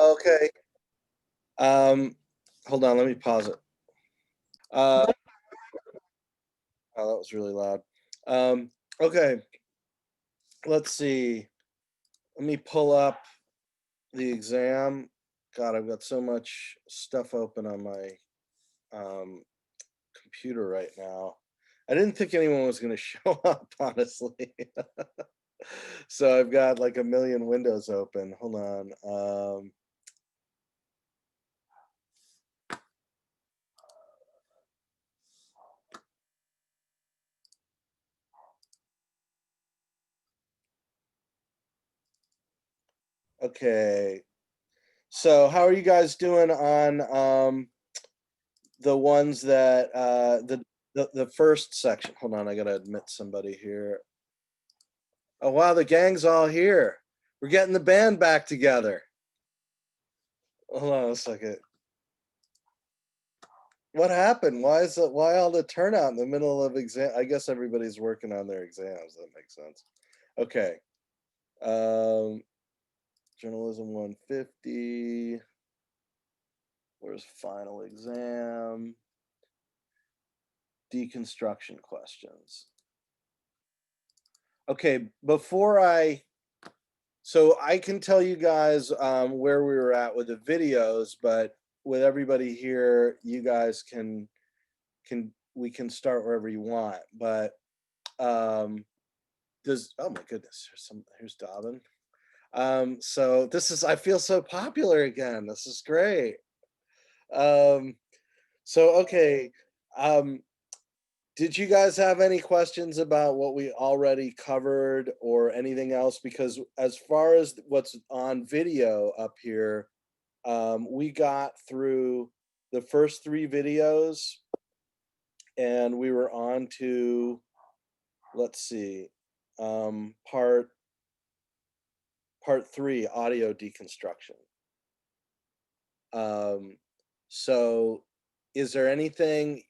Okay. Hold on, let me pause it. Oh, that was really loud. Okay. Let's see. Let me pull up the exam. God, I've got so much stuff open on my computer right now. I didn't think anyone was going to show up, honestly. So I've got like a million windows open. Hold on. Okay. So how are you guys doing on the ones that the first section? Hold on, I gotta admit somebody here. Oh wow, the gang's all here. We're getting the band back together. Hold on a second. What happened? Why all the turnout in the middle of exam? I guess everybody's working on their exams. That makes sense. Okay. Journalism 150. Where's final exam? Deconstruction questions. Okay, so I can tell you guys where we were at with the videos, but with everybody here, you guys we can start wherever you want. But oh my goodness, here's Dobbin. So I feel so popular again. This is great. So okay. Did you guys have any questions about what we already covered or anything else? Because as far as what's on video up here, we got through the first 3 videos and we were on to, let's see, part 3, audio deconstruction. So is there anything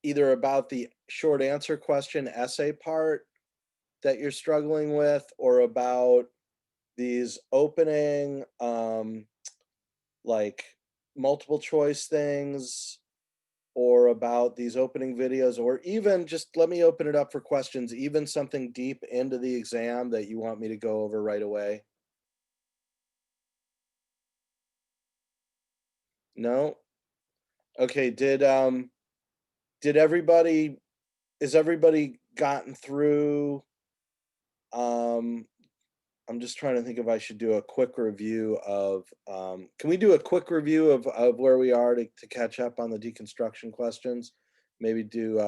either about the short answer question essay part that you're struggling with, or about these opening like multiple choice things, or about these opening videos, or even just let me open it up for questions, even something deep into the exam that you want me to go over right away? No? Okay, is everybody gotten through? I'm just trying to think if I should do a quick review of, can we do a quick review of where we are to catch up on the deconstruction questions? Maybe do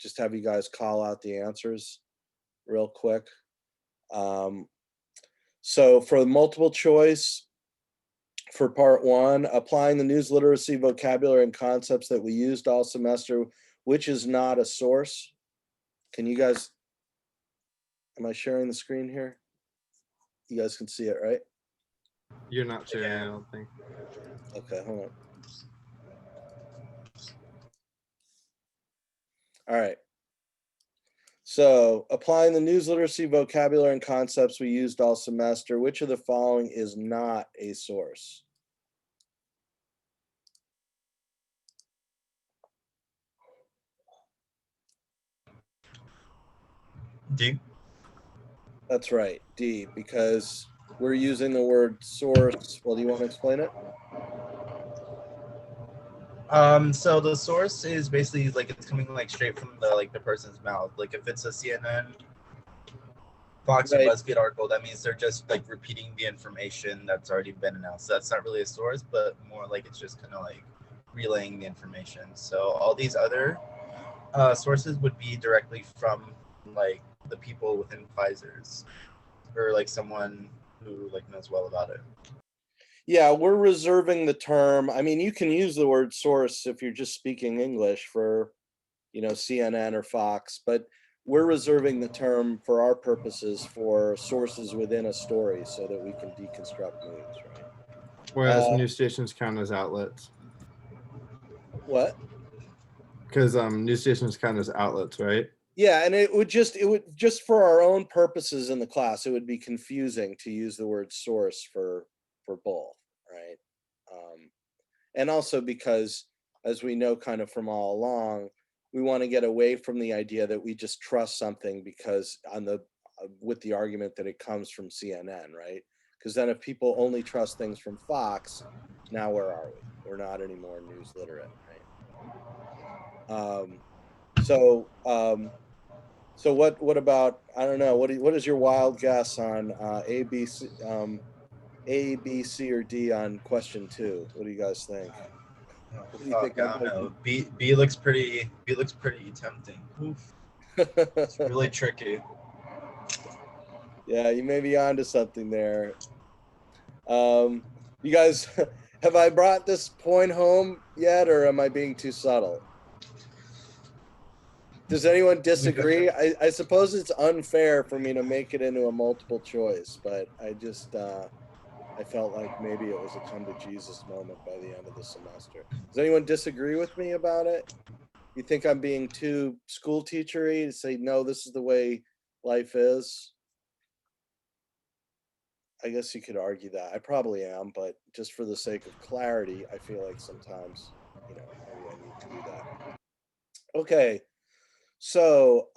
just have you guys call out the answers real quick. So for the multiple choice, for part 1, applying the news literacy vocabulary and concepts that we used all semester, which is not a source. Can you guys, am I sharing the screen here? You guys can see it, right? You're not sharing, I don't think. Okay, hold on. All right. So applying the news literacy vocabulary and concepts we used all semester, which of the following is not a source? D. That's right, D, because we're using the word source. Well, do you want to explain it? So the source is basically like it's coming like straight from the person's mouth. Like if it's a CNN, Fox, or Right. BuzzFeed article, that means they're just like repeating the information that's already been announced. So that's not really a source, but more like it's just kind of like relaying the information. So all these other sources would be directly from like the people within Pfizer's, or like someone who like knows well about it. Yeah, we're reserving the term. I mean, you can use the word source if you're just speaking English for, CNN or Fox, but we're reserving the term for our purposes for sources within a story so that we can deconstruct news, right? Whereas news stations count as outlets. What? Because news stations count as outlets, right? Yeah, and it would just for our own purposes in the class, it would be confusing to use the word source for both. right? And also because, as we know kind of from all along, we want to get away from the idea that we just trust something because with the argument that it comes from CNN, right? Because then if people only trust things from Fox, now where are we? We're not anymore news literate, right? So what about, I don't know, what is your wild guess on A, B, C, A, B, C, or D on question 2? What do you guys think? Oh, What do you think fuck, I'm I don't know. B looks pretty. B looks pretty tempting. Oof. It's thinking? really tricky. Yeah, you may be onto something there. You guys, have I brought this point home yet, or am I being too subtle? Does anyone disagree? I suppose it's unfair for me to make it into a multiple choice, but I just I felt like maybe it was a come to Jesus moment by the end of the semester. Does anyone disagree with me about it? You think I'm being too school teachery to say no, this is the way life is? I guess you could argue that. I probably am, but just for the sake of clarity, I feel like sometimes, maybe I need to do that. Okay. So,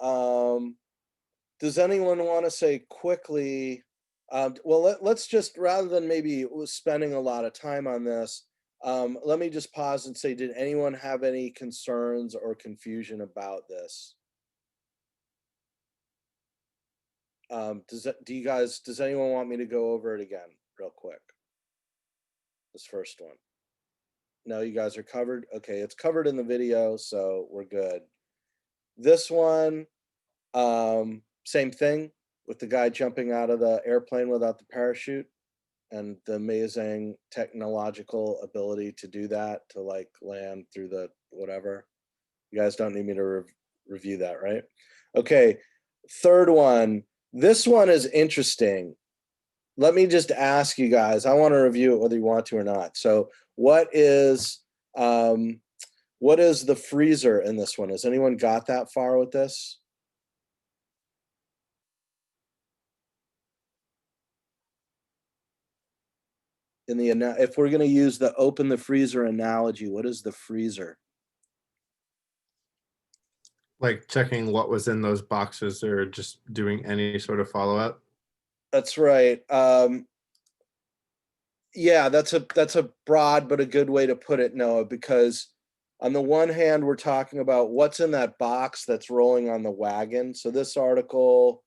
does anyone want to say quickly? Well, let's just, rather than maybe spending a lot of time on this, let me just pause and say, did anyone have any concerns or confusion about this? Does anyone want me to go over it again real quick? This first one. No, you guys are covered. Okay, it's covered in the video, so we're good. This one, same thing with the guy jumping out of the airplane without the parachute and the amazing technological ability to do that, to like land through the whatever. You guys don't need me to review that, right? Okay, third one. This one is interesting. Let me just ask you guys, I want to review it whether you want to or not. So what is the freezer in this one? Has anyone got that far with this? If we're going to use the open the freezer analogy, what is the freezer? Like checking what was in those boxes or just doing any sort of follow-up. That's right. Yeah, that's a broad but a good way to put it, Noah, because on the one hand, we're talking about what's in that box that's rolling on the wagon. So this article,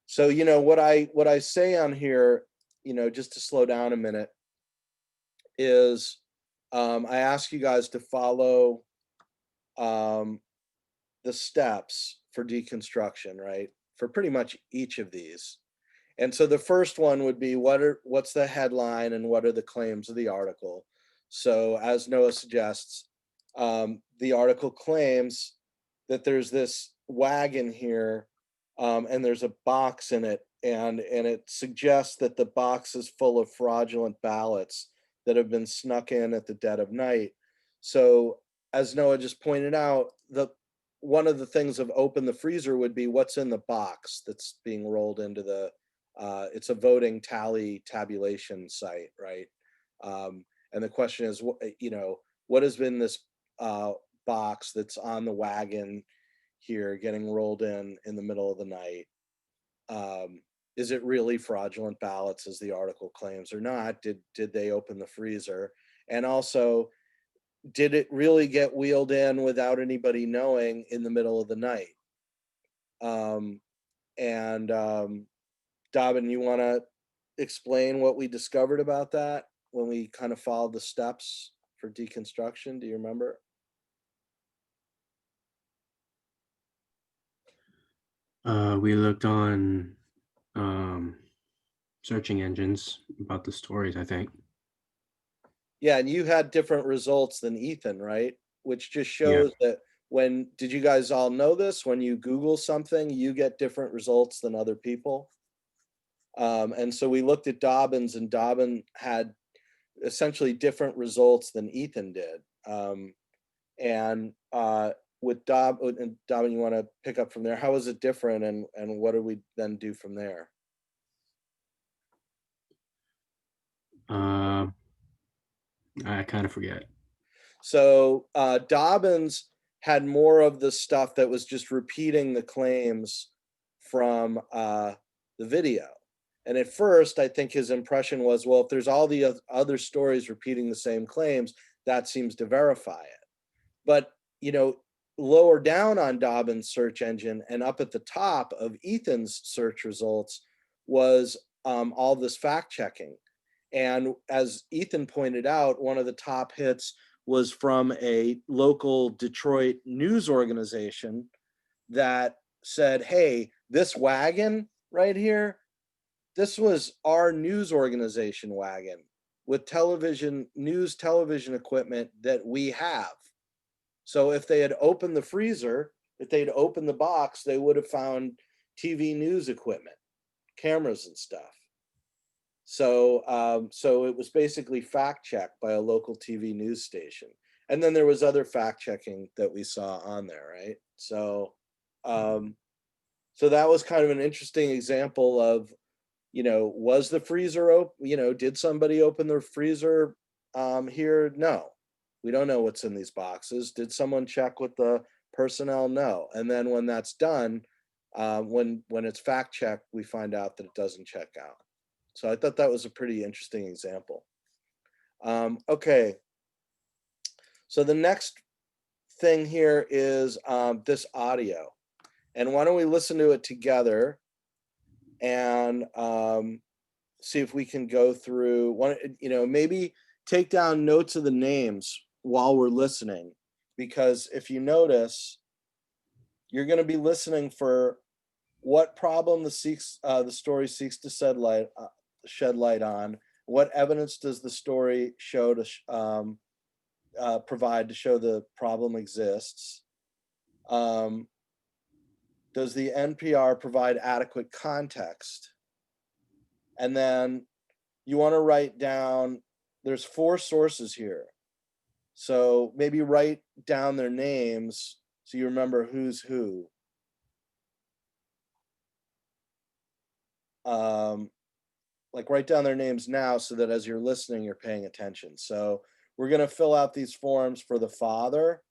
so what I say on here, just to slow down a minute, is I ask you guys to follow the steps for deconstruction, right? For pretty much each of these. And so the first one would be what's the headline and what are the claims of the article? So as Noah suggests, the article claims that there's this wagon here, and there's a box in it, and it suggests that the box is full of fraudulent ballots that have been snuck in at the dead of night. So as Noah just pointed out, one of the things of open the freezer would be what's in the box that's being rolled into the it's a voting tabulation site, right? And the question is, what has been this box that's on the wagon here getting rolled in the middle of the night? Is it really fraudulent ballots as the article claims or not? Did they open the freezer? And also, did it really get wheeled in without anybody knowing in the middle of the night? Dobbin, you want to explain what we discovered about that when we kind of followed the steps for deconstruction? Do you remember? We looked on searching engines about the stories, I think. Yeah, and you had different results than Ethan, right? Which just Yeah. shows that did you guys all know this? When you Google something, you get different results than other people. And so we looked at Dobbin's, and Dobbin had essentially different results than Ethan did. And with Dobbin, you want to pick up from there? How is it different, and what do we then do from there? I kind of forget. So Dobbins had more of the stuff that was just repeating the claims from the video. And at first, I think his impression was, well, if there's all the other stories repeating the same claims, that seems to verify it. But, you know, lower down on Dobbins' search engine and up at the top of Ethan's search results was all this fact checking. And as Ethan pointed out, one of the top hits was from a local Detroit news organization that said, hey, this wagon right here, this was our news organization wagon with news television equipment that we have. So if they had opened the freezer, if they'd opened the box, they would have found TV news equipment, cameras and stuff. So so it was basically fact checked by a local TV news station. And then there was other fact checking that we saw on there, right? So so that was kind of an interesting example of, you know, was the freezer open? You know, did somebody open the freezer here? No, we don't know what's in these boxes. Did someone check with the personnel? No. And then when that's done, when it's fact checked, we find out that it doesn't check out. So I thought that was a pretty interesting example. Okay. So the next thing here is this audio. And why don't we listen to it together and see if we can go through one, you know, maybe take down notes of the names while we're listening, because if you notice, you're going to be listening for what problem the story seeks to shed light on. What evidence does the story show to provide to show the problem exists? Does the NPR provide adequate context? And then you want to write down, there's 4 sources here. So maybe write down their names so you remember who's who. Like write down their names now so that as you're listening, you're paying attention. So we're going to fill out these forms for the father.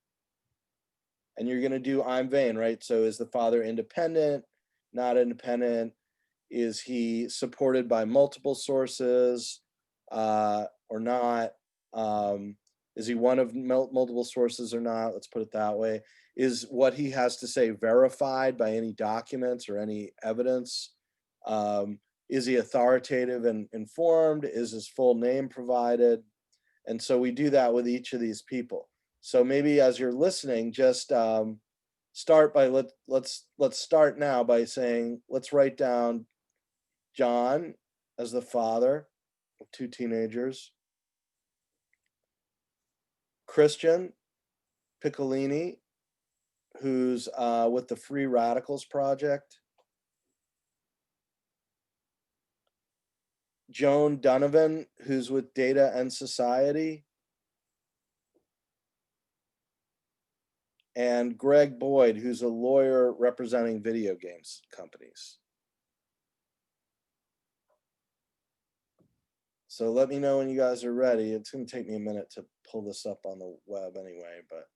And you're going to do I'm vain, right? So is the father independent, not independent? Is he supported by multiple sources or not? Is he one of multiple sources or not? Let's put it that way. Is what he has to say verified by any documents or any evidence? Is he authoritative and informed? Is his full name provided? And so we do that with each of these people. So maybe as you're listening, just start by let's start now by saying, let's write down John as the father of 2 teenagers, Christian Piccolini, who's with the Free Radicals Project, Joan Donovan, who's with Data and Society, and Greg Boyd, who's a lawyer representing video games companies. So let me know when you guys are ready. It's going to take me a minute to pull this up on the web anyway, but.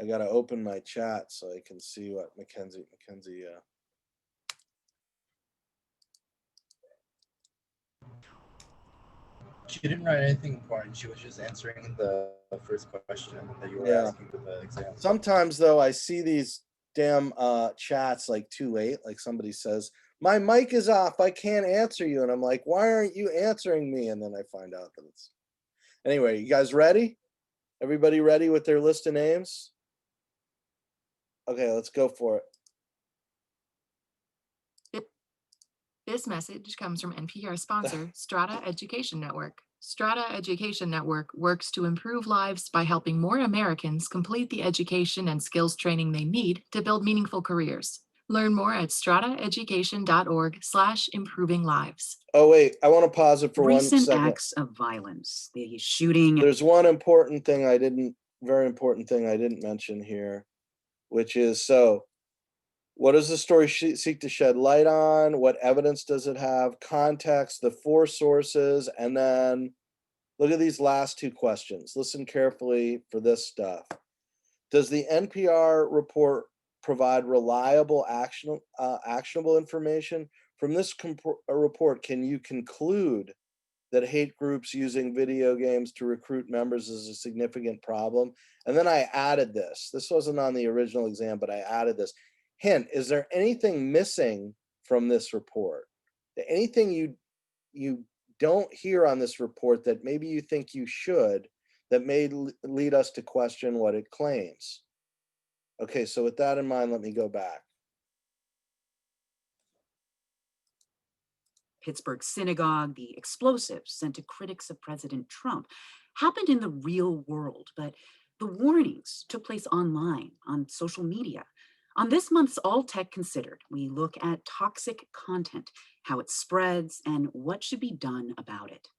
I got to open my chat so I can see what Mackenzie. She didn't write anything important. She was just answering the first question that you were asking for the exam. Sometimes though, I see these damn chats like too late. Like somebody says, my mic is off, I can't answer you. And I'm like, why aren't you answering me? And then I find out that it's, anyway, you guys ready? Everybody ready with their list of names? Okay, let's go for it. This message comes from NPR sponsor Strata Education Network. Strata Education Network works to improve lives by helping more Americans complete the education and skills training they need to build meaningful careers. Learn more at strataeducation.org/improving lives. Oh, wait, I want to pause it for one Recent second. acts of violence, the shooting. There's one important thing very important thing I didn't mention here, which is, so what does the story seek to shed light on? What evidence does it have? Context, the 4 sources, and then look at these last 2 questions. Listen carefully for this stuff. Does the NPR report provide reliable, actionable information? From this report, can you conclude that hate groups using video games to recruit members is a significant problem? And then I added this. This wasn't on the original exam, but I added this. Hint, is there anything missing from this report? Anything you don't hear on this report that maybe you think you should, that may lead us to question what it claims? Okay, so with that in mind, let me go back. Pittsburgh synagogue, the explosives sent to critics of President Trump happened in the real world, but the warnings took place online, on social media. On this month's All Tech Considered, we look at toxic content, how it spreads, and what should be done about it.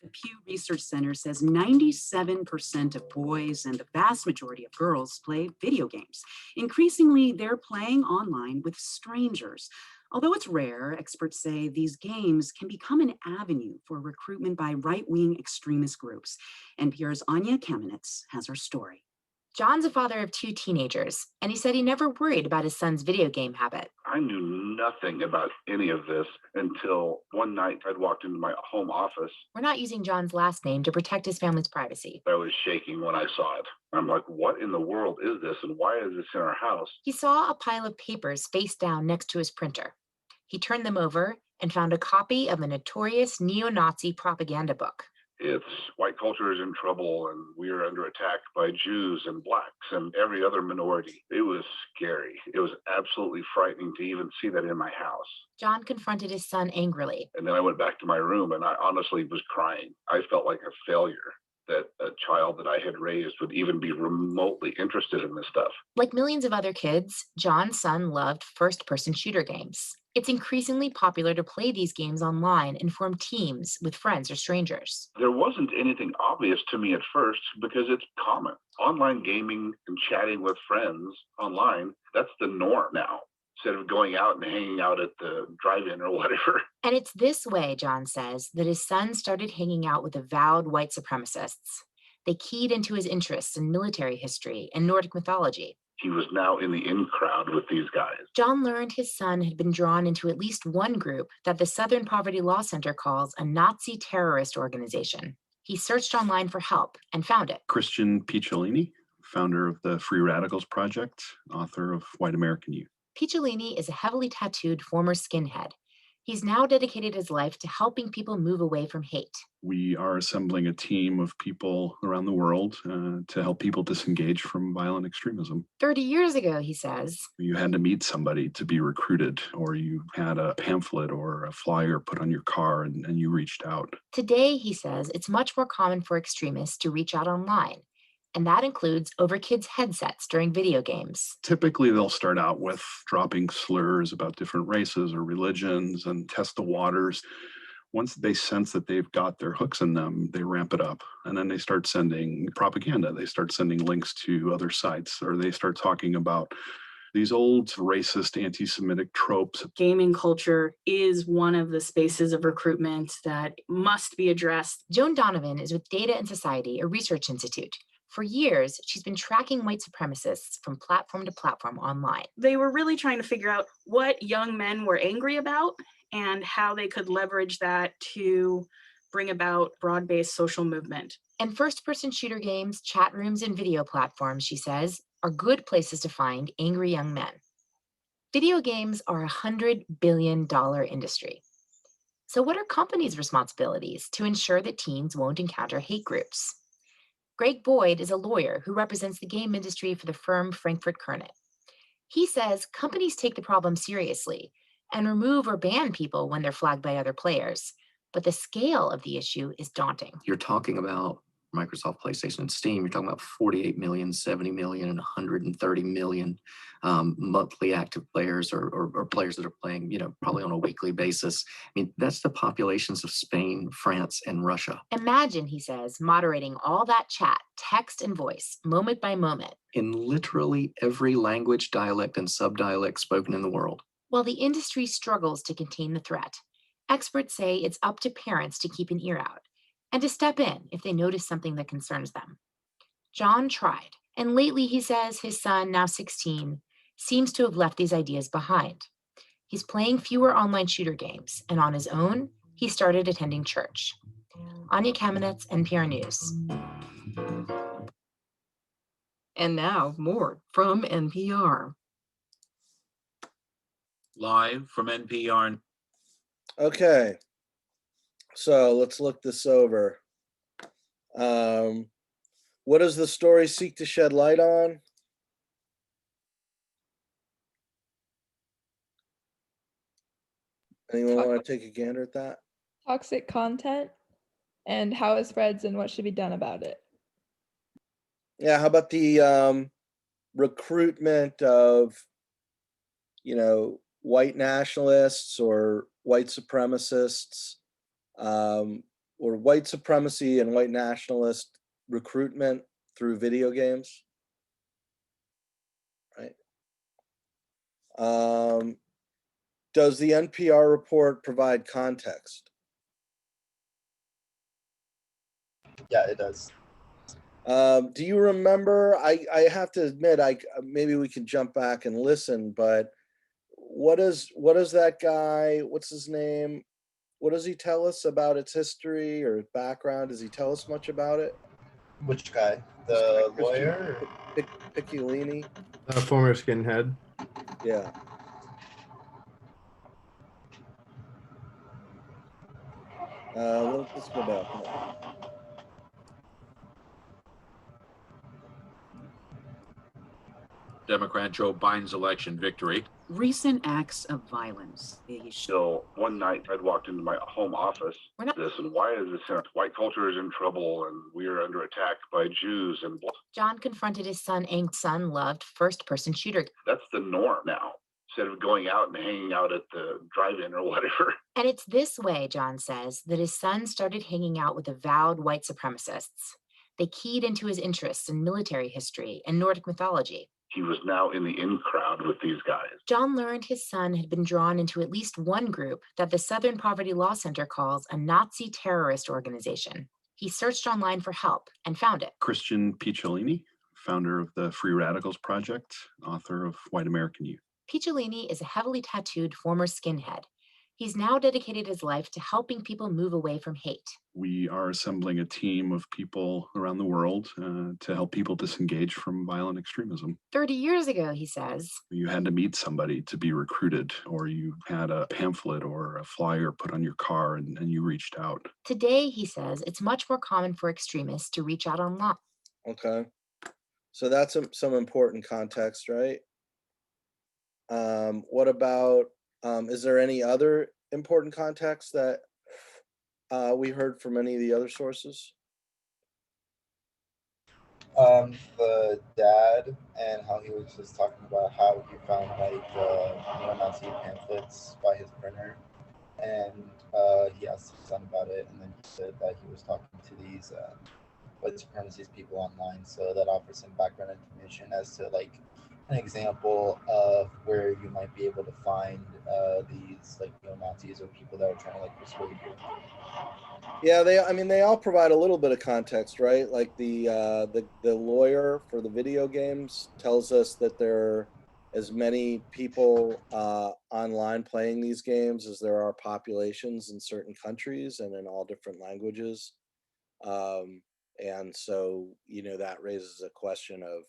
The Pew Research Center says 97% of boys and the vast majority of girls play video games. Increasingly, they're playing online with strangers. Although it's rare, experts say these games can become an avenue for recruitment by right-wing extremist groups. NPR's Anya Kamenetz has our story. John's a father of 2 teenagers, and he said he never worried about his son's video game habit. I knew nothing about any of this until one night I'd walked into my home office. We're not using John's last name to protect his family's privacy. I was shaking when I saw it. I'm like, what in the world is this, and why is this in our house? He saw a pile of papers face down next to his printer. He turned them over and found a copy of a notorious neo-Nazi propaganda book. It's white culture is in trouble, and we are under attack by Jews and blacks and every other minority. It was scary. It was absolutely frightening to even see that in my house. John confronted his son angrily. And then I went back to my room, and I honestly was crying. I felt like a failure that a child that I had raised would even be remotely interested in this stuff. Like millions of other kids, John's son loved first-person shooter games. It's increasingly popular to play these games online and form teams with friends or strangers. There wasn't anything obvious to me at first because it's common. Online gaming and chatting with friends online, that's the norm now, instead of going out and hanging out at the drive-in or whatever. And it's this way, John says, that his son started hanging out with avowed white supremacists. They keyed into his interests in military history and Nordic mythology. He was now in the in crowd with these guys. John learned his son had been drawn into at least one group that the Southern Poverty Law Center calls a Nazi terrorist organization. He searched online for help and found it. Christian Picciolini, founder of the Free Radicals Project, author of White American Youth. Picciolini is a heavily tattooed former skinhead. He's now dedicated his life to helping people move away from hate. We are assembling a team of people around the world to help people disengage from violent extremism. 30 years ago, he says, you had to meet somebody to be recruited, or you had a pamphlet or a flyer put on your car and you reached out. Today, he says, it's much more common for extremists to reach out online. And that includes over kids' headsets during video games. Typically, they'll start out with dropping slurs about different races or religions and test the waters. Once they sense that they've got their hooks in them, they ramp it up. And then they start sending propaganda. They start sending links to other sites, or they start talking about these old racist, anti-Semitic tropes. Gaming culture is one of the spaces of recruitment that must be addressed. Joan Donovan is with Data and Society, a research institute. For years, she's been tracking white supremacists from platform to platform online. They were really trying to figure out what young men were angry about and how they could leverage that to bring about broad-based social movement. And first-person shooter games, chat rooms, and video platforms, she says, are good places to find angry young men. Video games are a $100 billion industry. So what are companies' responsibilities to ensure that teens won't encounter hate groups? Greg Boyd is a lawyer who represents the game industry for the firm Frankfurt Kernet. He says companies take the problem seriously and remove or ban people when they're flagged by other players, but the scale of the issue is daunting. You're talking about Microsoft, PlayStation, and Steam, you're talking about 48 million, 70 million, and 130 million monthly active players, or players that are playing, probably on a weekly basis. I mean, that's the populations of Spain, France, and Russia. Imagine, he says, moderating all that chat, text and voice, moment by moment. In literally every language, dialect, and subdialect spoken in the world. While the industry struggles to contain the threat, experts say it's up to parents to keep an ear out and to step in if they notice something that concerns them. John tried, and lately he says his son, now 16, seems to have left these ideas behind. He's playing fewer online shooter games, and on his own, he started attending church. Anya Kamenetz, NPR News. And now, more from NPR. Live from NPR. Okay, so let's look this over. What does the story seek to shed light on? Anyone want to take a gander at that? Toxic content and how it spreads and what should be done about it. Yeah, how about the recruitment of, white nationalists or white supremacists, or white supremacy and white nationalist recruitment through video games, right? Does the NPR report provide context? Yeah, it does. Do you remember? I have to admit, maybe we can jump back and listen, but what is that guy? What's his name? What does he tell us about its history or background? Does he tell us much about it? Which guy? The lawyer? Picciolini? Former skinhead. Yeah. Let's go back. Democrat Joe Biden's election victory. Recent acts of violence. So one night I'd walked into my home office. This and why is this? White culture is in trouble and we are under attack by Jews and John confronted his son loved first-person shooter. That's the norm now. Instead of going out and hanging out at the drive-in or whatever. And it's this way, John says, that his son started hanging out with avowed white supremacists. They keyed into his interests in military history and Nordic mythology. He was now in the in crowd with these guys. John learned his son had been drawn into at least one group that the Southern Poverty Law Center calls a Nazi terrorist organization. He searched online for help and found it. Christian Picciolini, founder of the Free Radicals Project, author of White American Youth. Picciolini is a heavily tattooed former skinhead. He's now dedicated his life to helping people move away from hate. We are assembling a team of people around the world to help people disengage from violent extremism. 30 years ago, he says, you had to meet somebody to be recruited, or you had a pamphlet or a flyer put on your car and you reached out. Today, he says, it's much more common for extremists to reach out online. Okay. So that's some important context, right? What about, is there any other important context that we heard from any of the other sources? The dad and how he was just talking about how he found like neo-Nazi pamphlets by his printer, and he asked his son about it, and then he said that he was talking to these white supremacist people online, so that offers some background information as to like an example of where you might be able to find these like neo-Nazis or people that are trying to like persuade you. Yeah, they all provide a little bit of context, right? Like the lawyer for the video games tells us that there are as many people online playing these games as there are populations in certain countries and in all different languages. And so, that raises a question of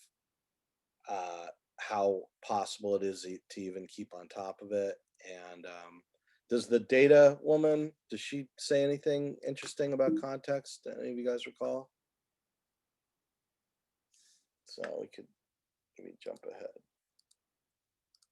how possible it is to even keep on top of it. And does the data woman, does she say anything interesting about context that any of you guys recall? So we could maybe jump ahead.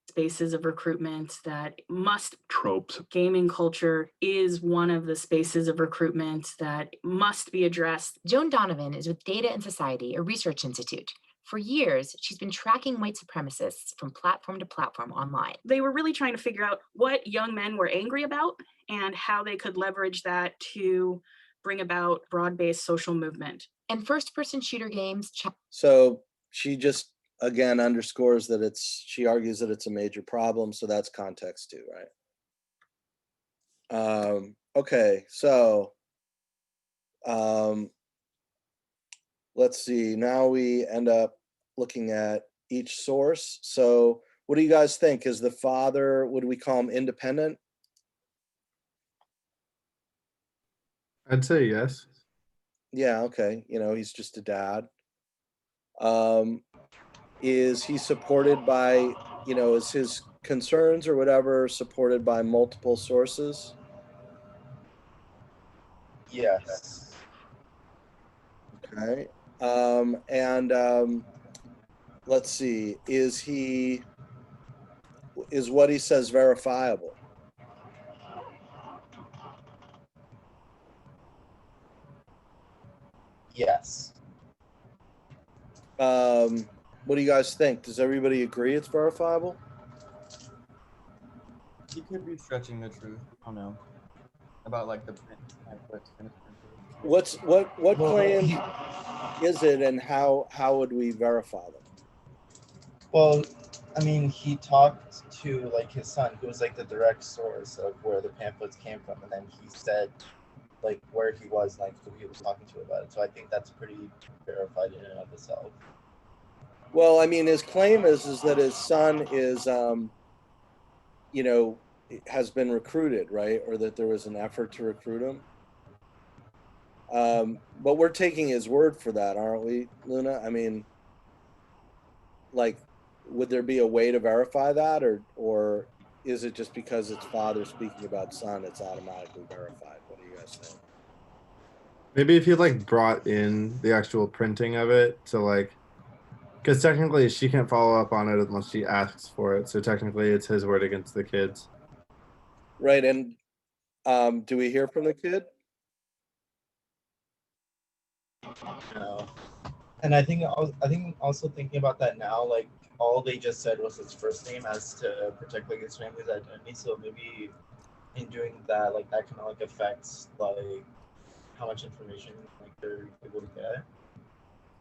spaces of recruitment that must Tropes. gaming culture is one of the spaces of recruitment that must be addressed. Joan Donovan is with Data and Society, a research institute. For years, she's been tracking white supremacists from platform to platform online. They were really trying to figure out what young men were angry about and how they could leverage that to bring about broad-based social movement. And first-person shooter games. So she just again underscores that she argues that it's a major problem. So that's context too, right? Okay, so let's see. Now we end up looking at each source. So what do you guys think? Is the father, would we call him independent? I'd say yes. Yeah, okay. He's just a dad. Is he supported by, is his concerns or whatever supported by multiple sources? Yes. Okay. Let's see, is what he says verifiable? Yes. What do you guys think? Does everybody agree it's verifiable? You could be stretching the truth. I don't know about like the pamphlets. What claims is it, and how would we verify them? Well, I mean, he talked to like his son, who was like the direct source of where the pamphlets came from, and then he said like where he was, like who he was talking to about it. So I think that's pretty verified in and of itself. Well, I mean, his claim is that his son is, has been recruited, right? Or that there was an effort to recruit him. But we're taking his word for that, aren't we, Luna? I mean, like, would there be a way to verify that, or is it just because it's father speaking about son, it's automatically verified? What do you guys think? Maybe if you like brought in the actual printing of it to like, because technically she can't follow up on it unless she asks for it. So technically it's his word against the kids. Right. And do we hear from the kid? No. And I think also thinking about that now, like all they just said was his first name as to protect like his family's identity. So maybe in doing that, like that kind of like affects like how much information like they're able to get.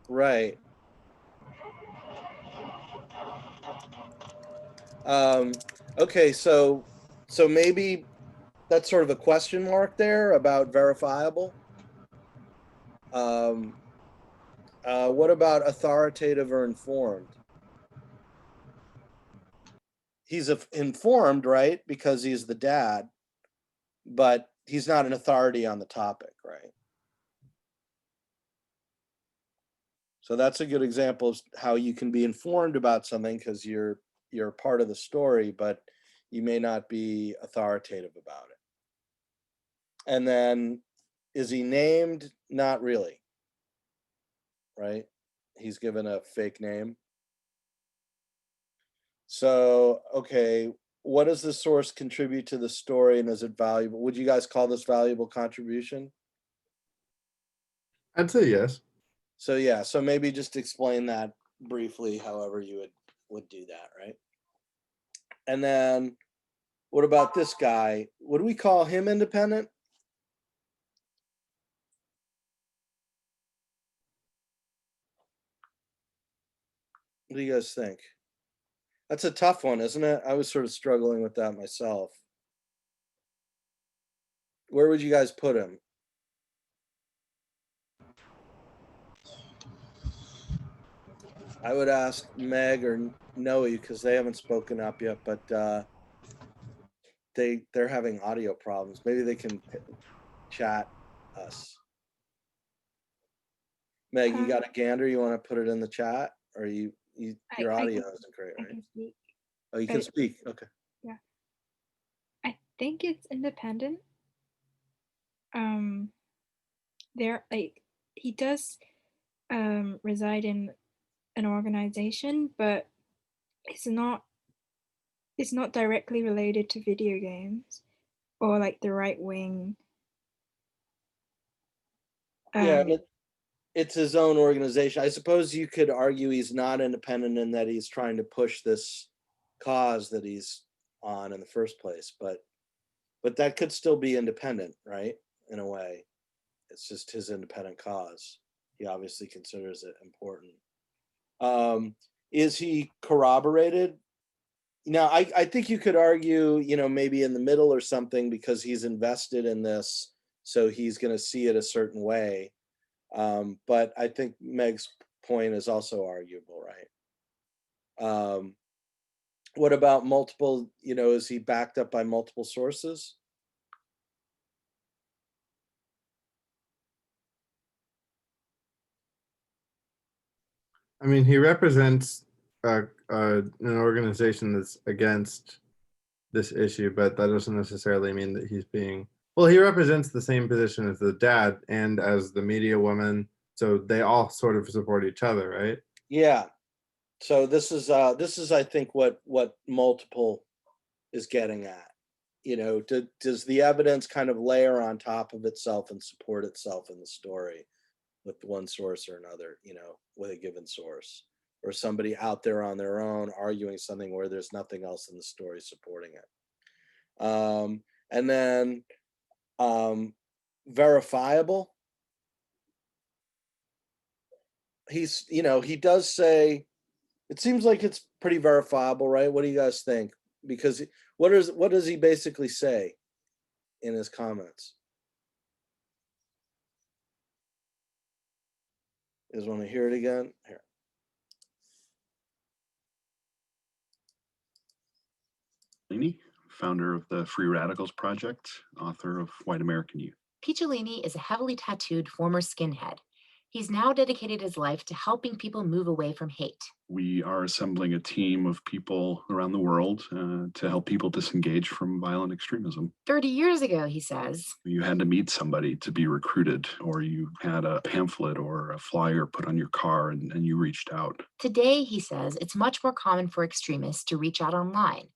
Right. Okay, so maybe that's sort of a question mark there about verifiable. What about authoritative or informed? He's informed, right? Because he's the dad, but he's not an authority on the topic, right? So that's a good example of how you can be informed about something because you're part of the story, but you may not be authoritative about it. And then, is he named? Not really, right? He's given a fake name. So, okay, what does the source contribute to the story, and is it valuable? Would you guys call this valuable contribution? I'd say yes. So yeah, so maybe just explain that briefly, however you would do that, right? And then what about this guy? Would we call him independent? What do you guys think? That's a tough one, isn't it? I was sort of struggling with that myself. Where would you guys put him? I would ask Meg or Noe because they haven't spoken up yet, but they're having audio problems. Maybe they can chat us. Meg, you got a gander? You want to put it in the chat, or your audio isn't great, right? I can speak. Oh, you can speak. Okay. Yeah. I think it's independent. There, like, he does reside in an organization, but it's not it's not directly related to video games or like the right wing. Yeah, it's his own organization. I suppose you could argue he's not independent in that he's trying to push this cause that he's on in the first place, but that could still be independent, right? In a way, it's just his independent cause. He obviously considers it important. Is he corroborated? Now, I think you could argue, maybe in the middle or something, because he's invested in this, so he's going to see it a certain way. But I think Meg's point is also arguable, right? What about multiple, is he backed up by multiple sources? I mean, he represents an organization that's against this issue, but that doesn't necessarily mean that he's being. Well, he represents the same position as the dad and as the media woman, so they all sort of support each other, right? Yeah. So this is I think what multiple is getting at. Does the evidence kind of layer on top of itself and support itself in the story with one source or another, with a given source, or somebody out there on their own arguing something where there's nothing else in the story supporting it. And then verifiable. He does say, it seems like it's pretty verifiable, right? What do you guys think? Because what does he basically say in his comments? You guys want to hear it again? Here. Laney, founder of the Free Radicals Project, author of White American Youth. Picciolini is a heavily tattooed former skinhead. He's now dedicated his life to helping people move away from hate. We are assembling a team of people around the world to help people disengage from violent extremism. 30 years ago, he says, you had to meet somebody to be recruited, or you had a pamphlet or a flyer put on your car and you reached out. Today, he says, it's much more common for extremists to reach out online.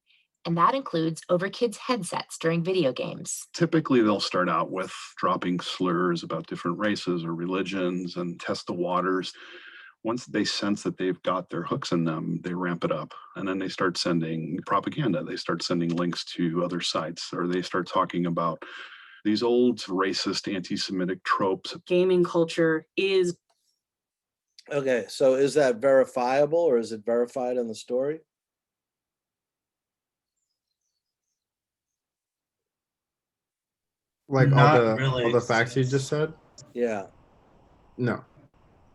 And that includes over kids' headsets during video games. Typically, they'll start out with dropping slurs about different races or religions and test the waters. Once they sense that they've got their hooks in them, they ramp it up. And then they start sending propaganda. They start sending links to other sites, or they start talking about these old racist, anti-Semitic tropes. Gaming culture is. Okay, so is that verifiable, or is it verified in the story? Like Not all really, the facts you just said? Yeah. No.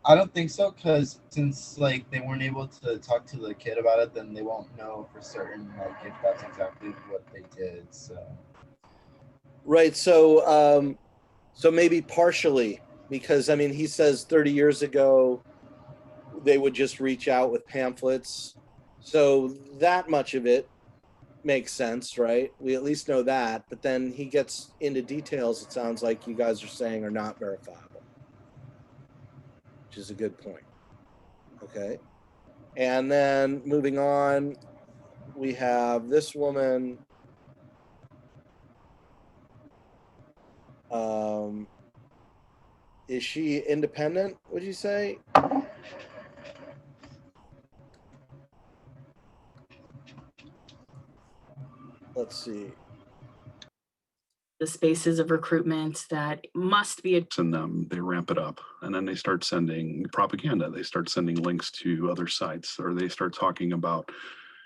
I don't think so, because since like they weren't able to talk to the kid about it, then they won't know for certain like if that's exactly what they did. So Right. So so maybe partially, because I mean he says 30 years ago they would just reach out with pamphlets. So that much of it makes sense, right? We at least know that, but then he gets into details, it sounds like you guys are saying, are not verifiable, which is a good point. Okay. And then moving on, we have this woman. Is she independent, would you say? Let's see. The spaces of recruitment that must be. In them, they ramp it up. And then they start sending propaganda. They start sending links to other sites, or they start talking about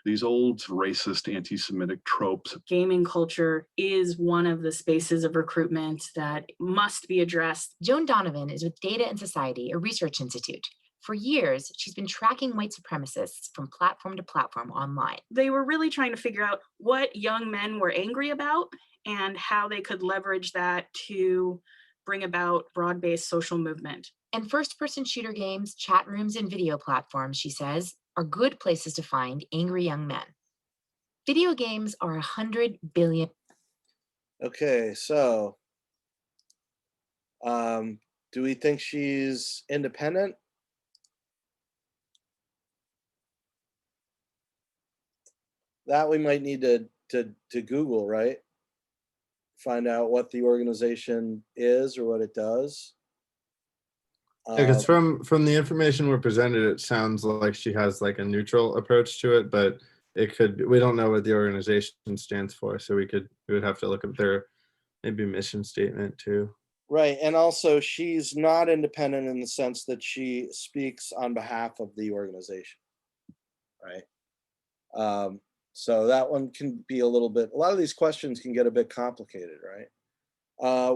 these old racist, anti-Semitic tropes. Gaming culture is one of the spaces of recruitment that must be addressed. Joan Donovan is with Data and Society, a research institute. For years, she's been tracking white supremacists from platform to platform online. They were really trying to figure out what young men were angry about and how they could leverage that to bring about broad-based social movement. And first-person shooter games, chat rooms, and video platforms, she says, are good places to find angry young men. Video games are 100 billion. Okay, so do we think she's independent? that we might need to Google, right? Find out what the organization is or what it does. Because from the information we're presented, it sounds like she has like a neutral approach to it, but it could, we don't know what the organization stands for, so we would have to look at their maybe mission statement too. Right, and also she's not independent in the sense that she speaks on behalf of the organization, right? So that one can be a little bit, a lot of these questions can get a bit complicated, right?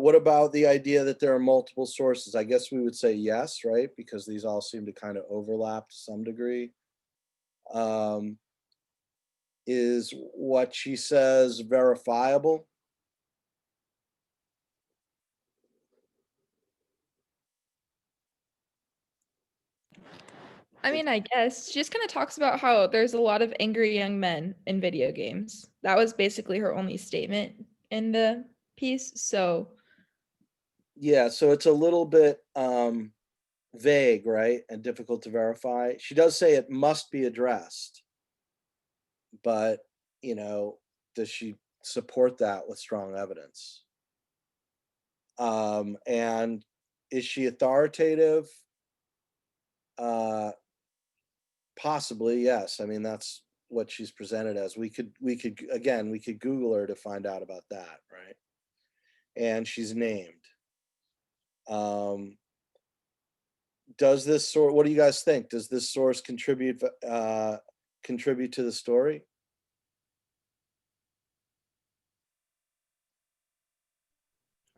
What about the idea that there are multiple sources? I guess we would say yes, right? Because these all seem to kind of overlap to some degree. Is what she says verifiable? I mean, I guess she just kind of talks about how there's a lot of angry young men in video games. That was basically her only statement in the piece. So Yeah, so it's a little bit vague, right? And difficult to verify. She does say it must be addressed, but you know, does she support that with strong evidence? And is she authoritative? Possibly, yes. I mean, that's what she's presented as. We could again, we could Google her to find out about that, right? And she's named. Does this source, what do you guys think? Does this source contribute to the story?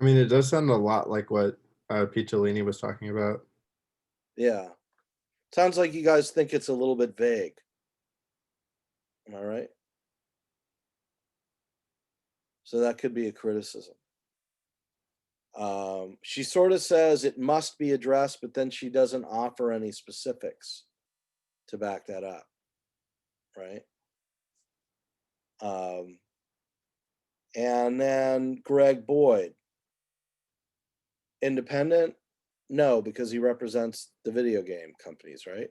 I mean, it does sound a lot like what Picciolini was talking about. Yeah. Sounds like you guys think it's a little bit vague. Am I right? So that could be a criticism. She sort of says it must be addressed, but then she doesn't offer any specifics to back that up, right? And then Greg Boyd, independent? No, because he represents the video game companies, right?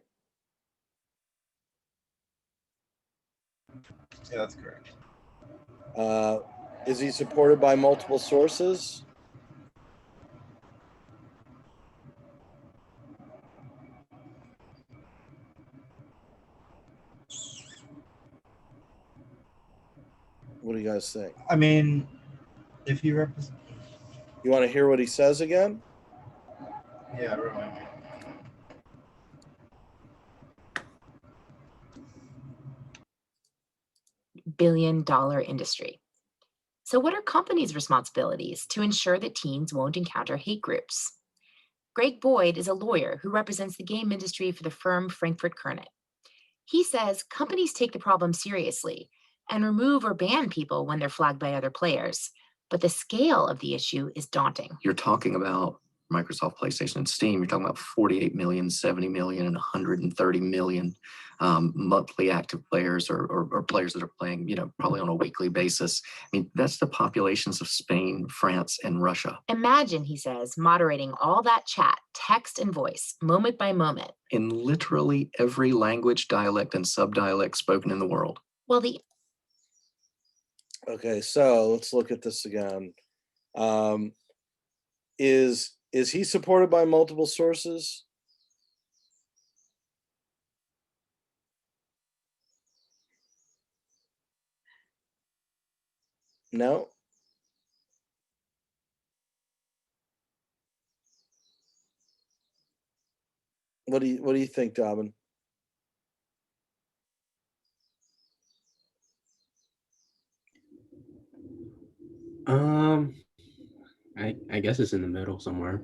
Yeah, that's correct. Is he supported by multiple sources? What do you guys think? I mean, if you represent, You want to hear what he says again? yeah, remind me. Billion-dollar industry. So what are companies' responsibilities to ensure that teens won't encounter hate groups? Greg Boyd is a lawyer who represents the game industry for the firm Frankfurt Kernet. He says companies take the problem seriously and remove or ban people when they're flagged by other players, but the scale of the issue is daunting. You're talking about Microsoft, PlayStation, and Steam. You're talking about 48 million, 70 million, and 130 million monthly active players or players that are playing, probably on a weekly basis. I mean, that's the populations of Spain, France, and Russia. Imagine, he says, moderating all that chat, text and voice, moment by moment. In literally every language, dialect, and subdialect spoken in the world. Well, Okay, so let's look at this again. Is he supported by multiple sources? No. What do you think, Dobbin? I guess it's in the middle somewhere,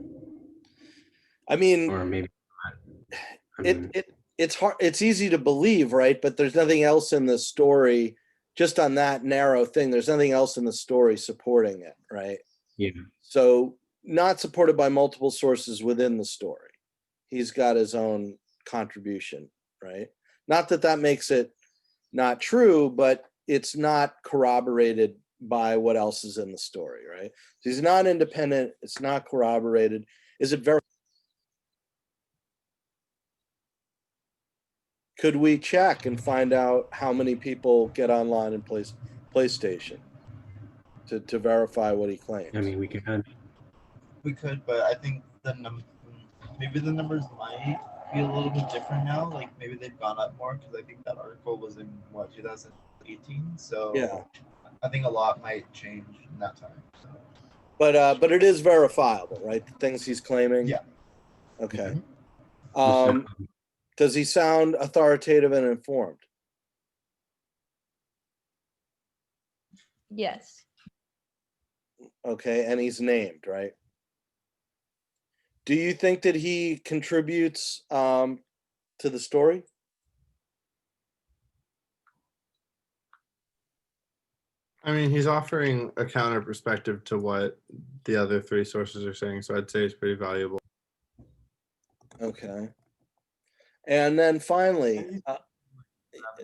I mean, or maybe not. I mean, it's hard. It's easy to believe, right? But there's nothing else in the story. Just on that narrow thing, there's nothing else in the story supporting it, right? yeah. So not supported by multiple sources within the story. He's got his own contribution, right? Not that that makes it not true, but it's not corroborated by what else is in the story, right? So he's not independent. It's not corroborated. Is it very Could we check and find out how many people get online and play PlayStation to verify what he claims? I mean, we can. We could, but I think maybe the numbers might be a little bit different now. Like maybe they've gone up more because I think that article was in what 2018. So Yeah. I think a lot might change in that time. So. But it is verifiable, right? The things he's claiming. Yeah. Okay. Mhm. Does he sound authoritative and informed? Yes. Okay, and he's named, right? Do you think that he contributes to the story? I mean, he's offering a counter perspective to what the other three sources are saying, so I'd say it's pretty valuable. Okay. And then finally,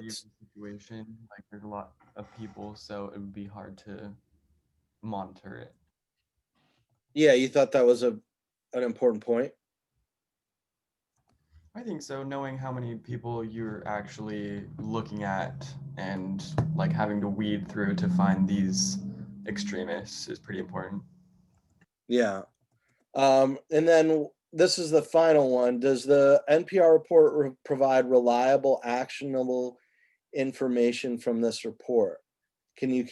Situation, like there's a lot of people, so it would be hard to monitor it. yeah, you thought that was an important point? I think so. Knowing how many people you're actually looking at and like having to weed through to find these extremists is pretty important. Yeah. And then this is the final one. Does the NPR report provide reliable, actionable information from this report? Can you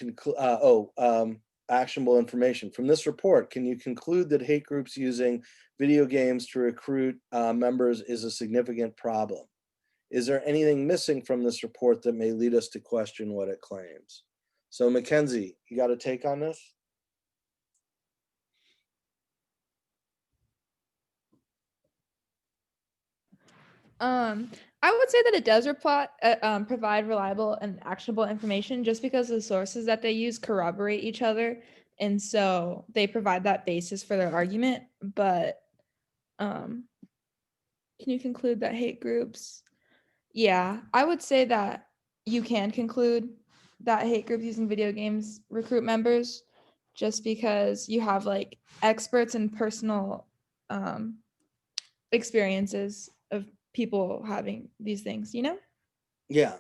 actionable information from this report? Can you conclude that hate groups using video games to recruit members is a significant problem? Is there anything missing from this report that may lead us to question what it claims? So Mackenzie, you got a take on this? I would say that it does provide reliable and actionable information just because the sources that they use corroborate each other. And so they provide that basis for their argument. But can you conclude that hate groups? Yeah, I would say that you can conclude that hate groups using video games recruit members just because you have like experts and personal experiences of people having these things, you know? Yeah.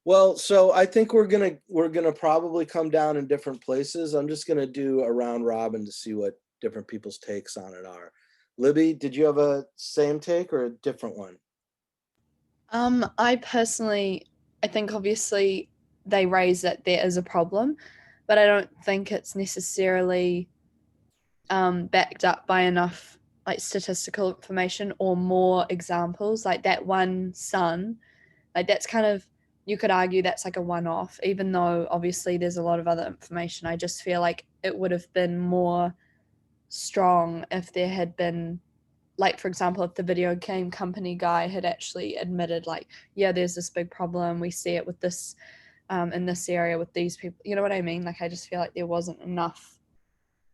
Well, so I think we're gonna probably come down in different places. I'm just gonna do a round robin to see what different people's takes on it are. Libby, did you have a same take or a different one? I personally, I think obviously they raise that there is a problem, but I don't think it's necessarily backed up by enough like statistical information or more examples. Like that one son, like that's kind of, you could argue that's like a one-off, even though obviously there's a lot of other information. I just feel like it would have been more strong if there had been, like, for example, if the video game company guy had actually admitted like, yeah, there's this big problem, we see it with this in this area with these people, you know what I mean? Like I just feel like there wasn't enough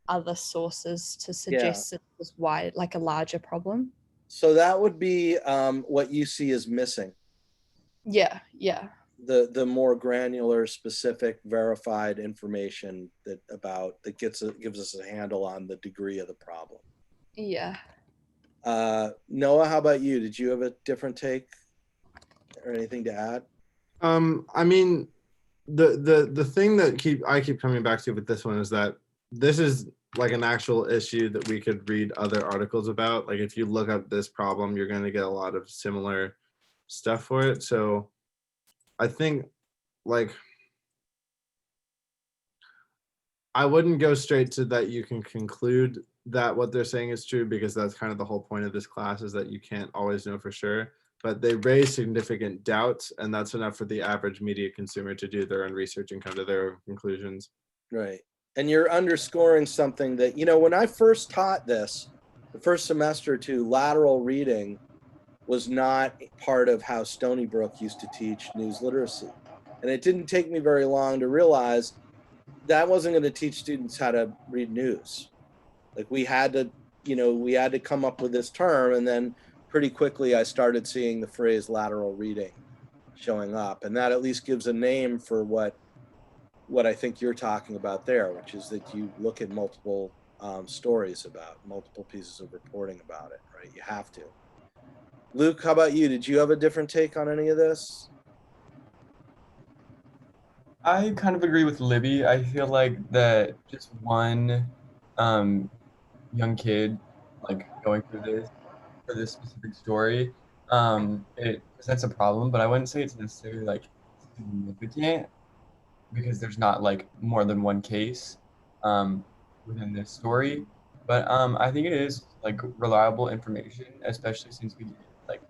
other sources to suggest it was wide, like a larger problem. So that would be what you see as missing. Yeah. The more granular, specific, verified information that gives us a handle on the degree of the problem. Yeah. Noah, how about you? Did you have a different take or anything to add? I mean, the thing that I keep coming back to with this one is that this is like an actual issue that we could read other articles about. Like if you look up this problem, you're going to get a lot of similar stuff for it. So I think like I wouldn't go straight to that you can conclude that what they're saying is true, because that's kind of the whole point of this class, is that you can't always know for sure. But they raise significant doubts, and that's enough for the average media consumer to do their own research and come to their own conclusions. Right. And you're underscoring something that, when I first taught this, the first semester or two, lateral reading was not part of how Stony Brook used to teach news literacy. And it didn't take me very long to realize that wasn't going to teach students how to read news. Like we had to come up with this term, and then pretty quickly I started seeing the phrase lateral reading showing up, and that at least gives a name for what I think you're talking about there, which is that you look at multiple stories about multiple pieces of reporting about it, right? You have to. Luke, how about you? Did you have a different take on any of this? I kind of agree with Libby. I feel like that just one young kid like going through this for this specific story, it presents a problem, but I wouldn't say it's necessarily like significant because there's not like more than one case within this story. But I think it is like reliable information, especially since we get like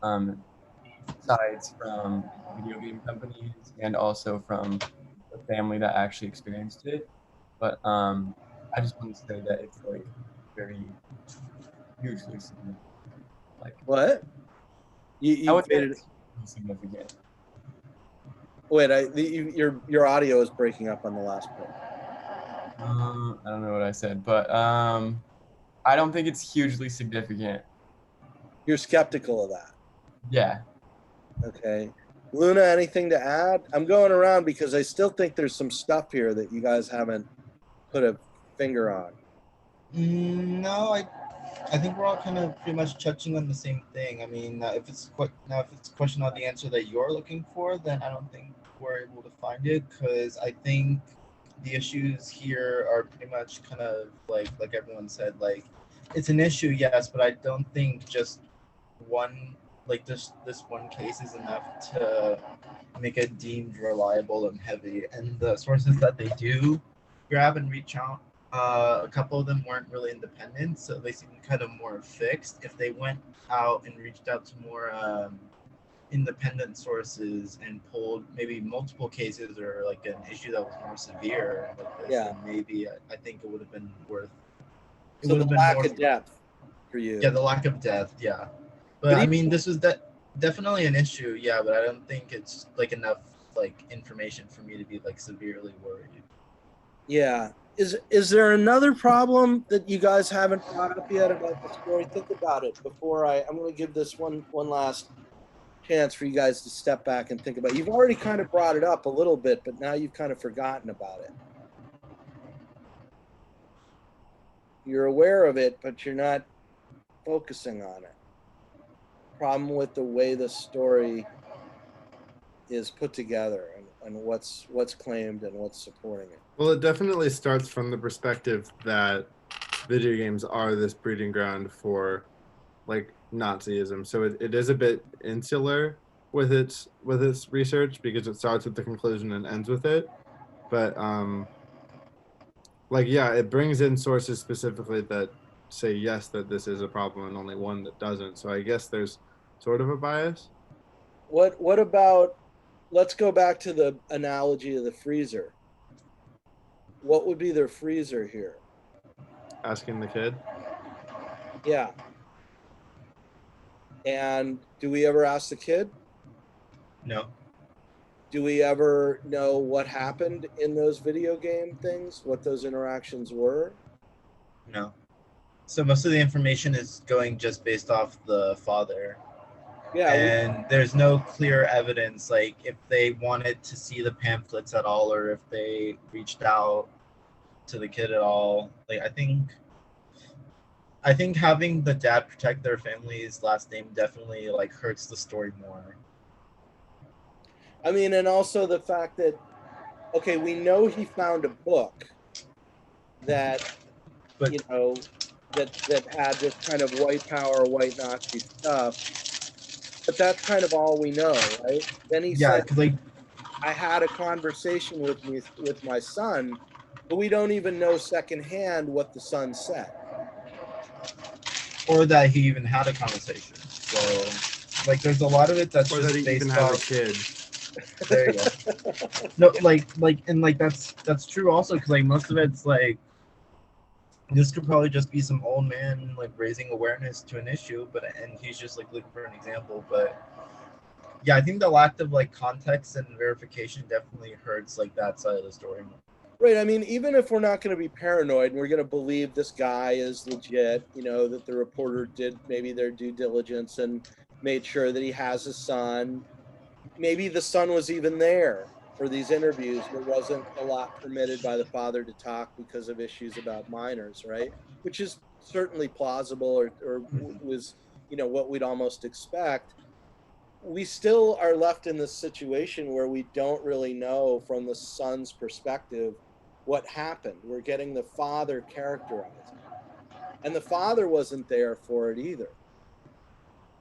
um, sides from video game companies and also from the family that actually experienced it. But I just want to say that it's like very hugely significant. Like What? I You would say faded. it's hugely significant. Wait, your audio is breaking up on the last part. I don't know what I said, but I don't think it's hugely significant. You're skeptical of that. Yeah. Okay. Luna, anything to add? I'm going around because I still think there's some stuff here that you guys haven't put a finger on. No, I think we're all kind of pretty much touching on the same thing. I mean, if it's a question on the answer that you're looking for, then I don't think we're able to find it because I think the issues here are pretty much kind of like everyone said, like it's an issue, yes, but I don't think just one like this one case is enough to make it deemed reliable and heavy. And the sources that they do grab and reach out, a couple of them weren't really independent, so they seem kind of more fixed. If they went out and reached out to more independent sources and pulled maybe multiple cases or like an issue that was more severe like this, then maybe I think it would have been worth. It So would the have been lack more of depth for you. Yeah, the lack of depth. Yeah, but I mean, this was definitely an issue. Yeah, but I don't think it's like enough like information for me to be like severely worried. Yeah. Is there another problem that you guys haven't brought up yet about the story? Think about it before I'm going to give this one last chance for you guys to step back and think about it. You've already kind of brought it up a little bit, but now you've kind of forgotten about it. You're aware of it, but you're not focusing on it. Problem with the way the story is put together and what's claimed and what's supporting it. Well, it definitely starts from the perspective that video games are this breeding ground for like Nazism. So it is a bit insular with its research because it starts with the conclusion and ends with it. But like yeah, it brings in sources specifically that say yes that this is a problem and only one that doesn't. So I guess there's sort of a bias. What about, let's go back to the analogy of the freezer. What would be their freezer here? Asking the kid. Yeah. And do we ever ask the kid? No. Do we ever know what happened in those video game things? What those interactions were? No. So most of the information is going just based off the father. Yeah. And there's no clear evidence, like if they wanted to see the pamphlets at all, or if they reached out to the kid at all. Like I think having the dad protect their family's last name definitely like hurts the story more. I mean, and also the fact that, okay, we know he found a book that, but you know, that had this kind of white power, white Nazi stuff. But that's kind of all we know, right? Then he said, like, I had a conversation with my son, but we don't even know secondhand what the son said. Or that he even had a conversation. So, like, there's a lot of it that's or just that he based even has off. a kid. There you go. No, and that's true also because like most of it's like this could probably just be some old man like raising awareness to an issue, and he's just like looking for an example. But yeah, I think the lack of like context and verification definitely hurts like that side of the story. Right. I mean, even if we're not going to be paranoid and we're going to believe this guy is legit, you know, that the reporter did maybe their due diligence and made sure that he has a son. Maybe the son was even there for these interviews, but wasn't a lot permitted by the father to talk because of issues about minors, right? Which is certainly plausible or was you know, what we'd almost expect, we still are left in this situation where we don't really know from the son's perspective what happened. We're getting the father characterizing, and the father wasn't there for it either,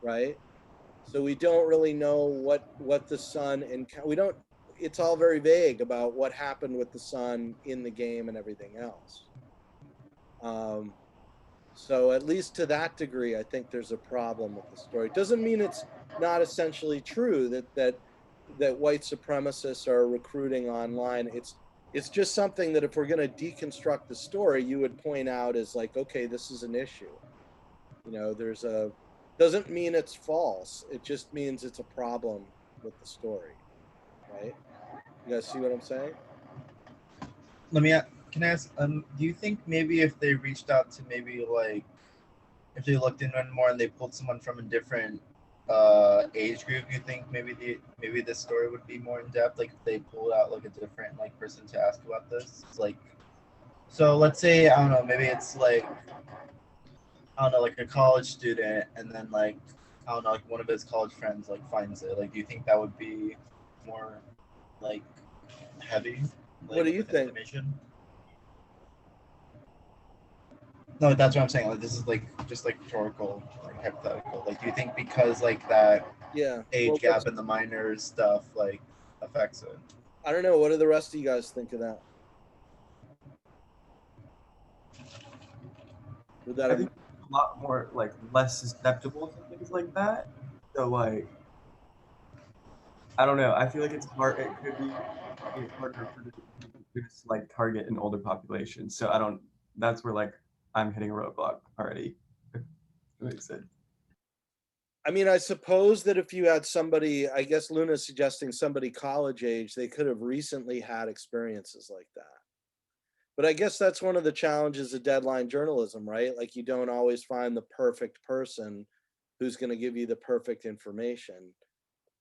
right? So we don't really know what the son, and we don't, it's all very vague about what happened with the son in the game and everything else. So at least to that degree, I think there's a problem with the story. Doesn't mean it's not essentially true that white supremacists are recruiting online. It's just something that if we're going to deconstruct the story, you would point out as like, okay, this is an issue. You know, there's a, doesn't mean it's false. It just means it's a problem with the story, right? You guys see what I'm saying? Can I ask, do you think maybe if they reached out to maybe like, if they looked into it more and they pulled someone from a different age group, you think maybe this story would be more in depth? Like if they pulled out like a different like person to ask about this, it's like, so let's say, I don't know, maybe it's like, I don't know, like a college student, and then like, I don't know, like one of his college friends like finds it. Like, do you think that would be more like heavy? Like, What do you with think? information? No, that's what I'm saying. Like, this is like just like rhetorical, like hypothetical. Like, do you think because like that Yeah. age Well, gap and the minors stuff like affects it? I don't know. What do the rest of you guys think of that? Would that I have, think a lot more like less susceptible to things like that. So like, I don't know. I feel like it's hard. It could be harder for this like target an older population. So I don't. That's where like I'm hitting a roadblock already. If that makes sense. I mean, I suppose that if you had somebody, I guess Luna's suggesting somebody college age, they could have recently had experiences like that. But I guess that's one of the challenges of deadline journalism, right? Like you don't always find the perfect person who's going to give you the perfect information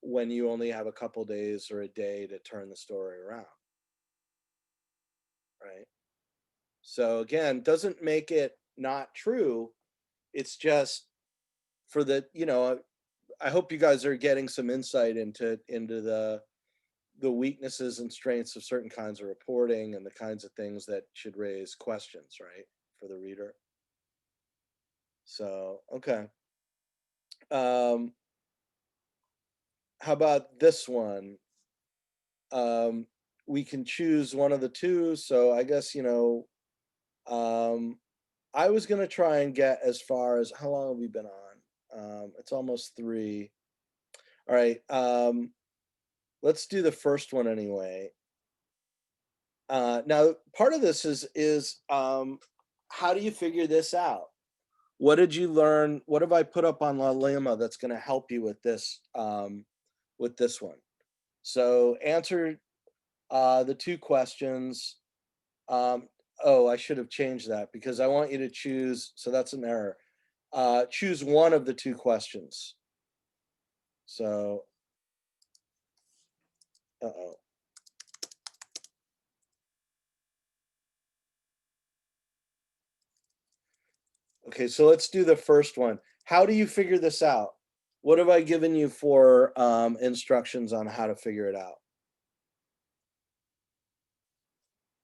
when you only have a couple days or a day to turn the story around. Right? So again, doesn't make it not true. It's just for the, you know, I hope you guys are getting some insight into the weaknesses and strengths of certain kinds of reporting and the kinds of things that should raise questions, right, for the reader. So, okay. How about this one? We can choose one of the two. So I guess, you know, I was going to try and get as far as, how long have we been on? It's almost 3. All right. Let's do the first one anyway. Now, part of this is how do you figure this out? What did you learn? What have I put up on La Lima that's going to help you with this one? So answer the 2 questions. Oh, I should have changed that because I want you to choose. So that's an error. Choose one of the 2 questions. So, uh-oh. Okay, so let's do the first one. How do you figure this out? What have I given you for instructions on how to figure it out?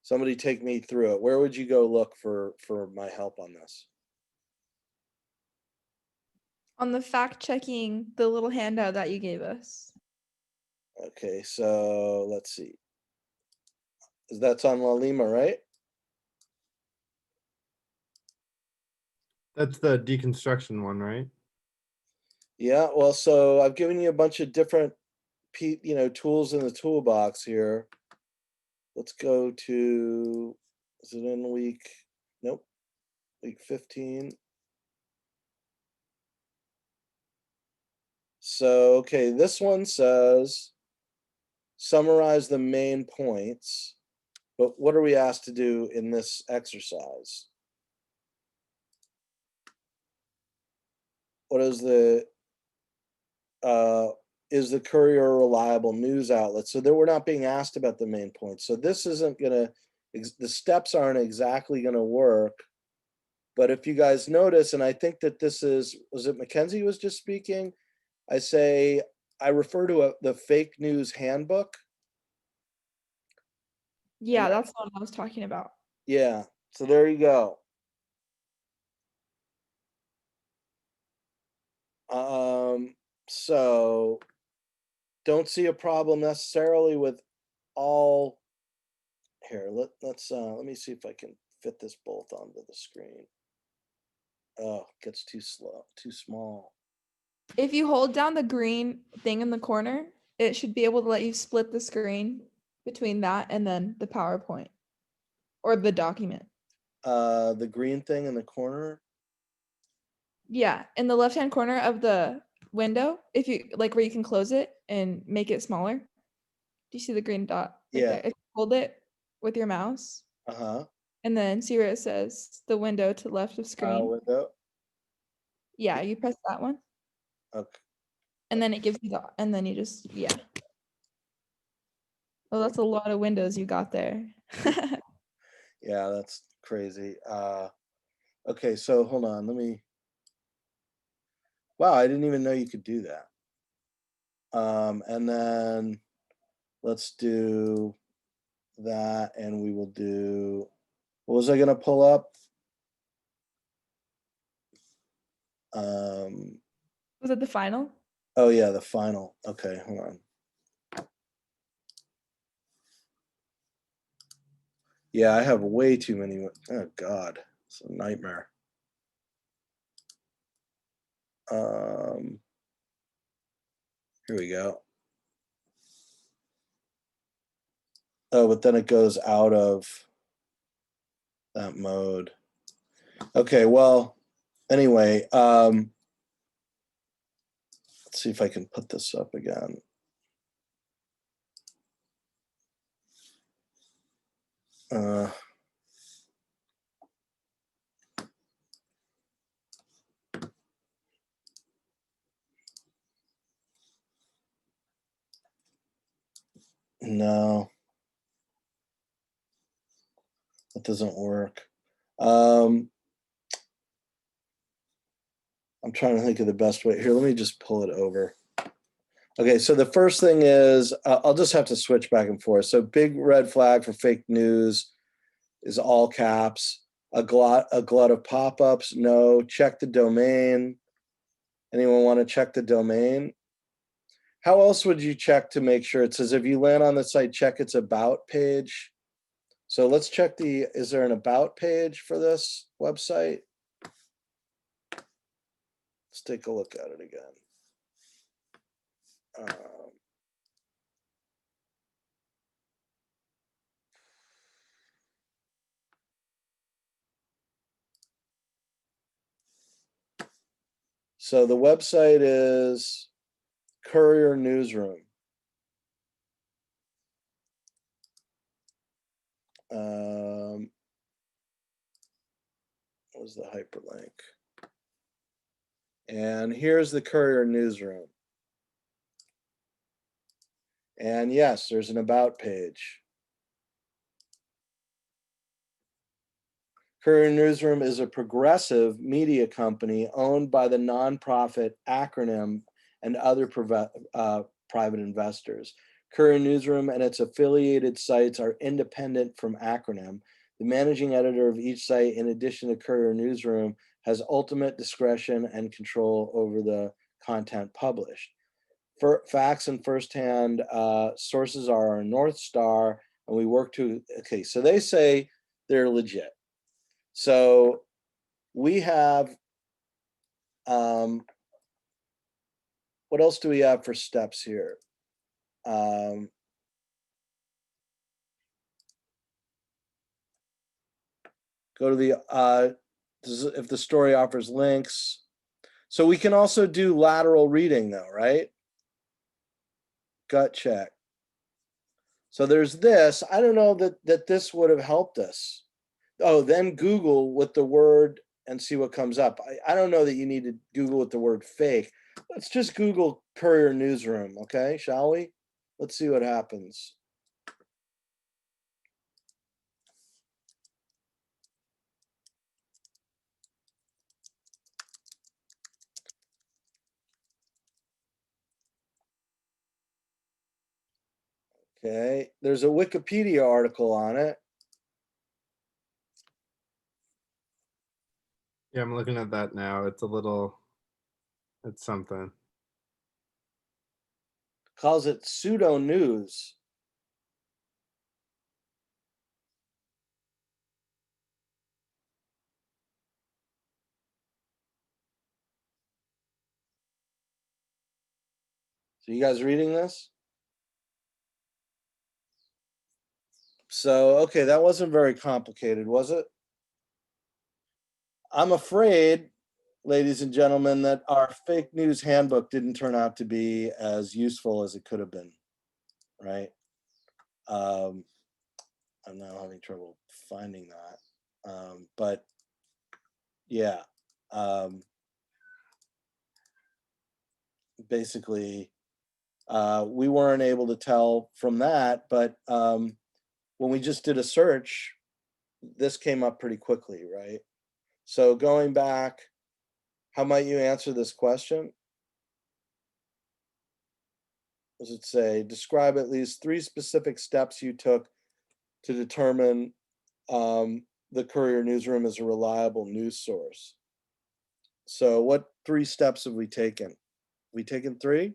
Somebody take me through it. Where would you go look for my help on this? On the fact checking, the little handout that you gave us. Okay, so let's see. That's on La Lima, right? That's the deconstruction one, right? Yeah, well, so I've given you a bunch of different tools in the toolbox here. Let's go to, is it in week? Nope. Week 15. So, okay, this one says summarize the main points. But what are we asked to do in this exercise? What is the Courier a reliable news outlet? So that we're not being asked about the main points. So this isn't gonna, the steps aren't exactly gonna work But if you guys notice, and I think that this was it Mackenzie was just speaking? I refer to the fake news handbook. Yeah, that's what I was talking about. Yeah, so there you go. So don't see a problem necessarily with all. Here, let me see if I can fit this both onto the screen. Oh, it gets too small. If you hold down the green thing in the corner, it should be able to let you split the screen between that and then the PowerPoint or the document. The green thing in the corner. Yeah, in the left-hand corner of the window, if you like where you can close it and make it smaller. Do you see the green dot right Yeah. there? If you hold it with your mouse and then see where it says the window to the left of screen. Window. Yeah, you press that one. Okay. And then it gives you and then you just, yeah. Oh, that's a lot of windows you got there. Yeah, that's crazy. Okay, so hold on, wow, I didn't even know you could do that. And then let's do that, and we will do, what was I gonna pull up? Was it the final? Oh yeah, the final. Okay, hold on. Yeah, I have way too many. Oh God, it's a nightmare. Here we go. Oh, but then it goes out of that mode. Okay, well, anyway, let's see if I can put this up again. No, that doesn't work. I'm trying to think of the best way. Here, let me just pull it over. Okay, so the first thing is, I'll just have to switch back and forth. So big red flag for fake news is all caps. A glut of pop-ups, no. Check the domain. Anyone want to check the domain? How else would you check to make sure? It says if you land on the site, check its about page. So let's check is there an about page for this website? Let's take a look at it again. So the website is Courier Newsroom. What was the hyperlink? And here's the Courier Newsroom. And yes, there's an about page. Courier Newsroom is a progressive media company owned by the nonprofit Acronym and other private investors. Courier Newsroom and its affiliated sites are independent from Acronym. The managing editor of each site, in addition to Courier Newsroom, has ultimate discretion and control over the content published. For facts and firsthand sources are our North Star, and we work to, okay, so they say they're legit. So we have, what else do we have for steps here? Go to the, if the story offers links. So we can also do lateral reading though, right? Gut check. So there's this, I don't know that this would have helped us. Oh, then Google with the word and see what comes up. I don't know that you need to Google with the word fake. Let's just Google Courier Newsroom, okay, shall we? Let's see what happens. Okay, there's a Wikipedia article on it. Yeah, I'm looking at that now. It's something. Calls it pseudo news. So you guys reading this? So, okay, that wasn't very complicated, was it? I'm afraid, ladies and gentlemen, that our fake news handbook didn't turn out to be as useful as it could have been, right? I'm now having trouble finding that. But yeah, basically, we weren't able to tell from that, but when we just did a search, this came up pretty quickly, right? So going back, how might you answer this question? Does it say, describe at least 3 specific steps you took to determine the Courier newsroom as a reliable news source? So what 3 steps have we taken? We taken 3?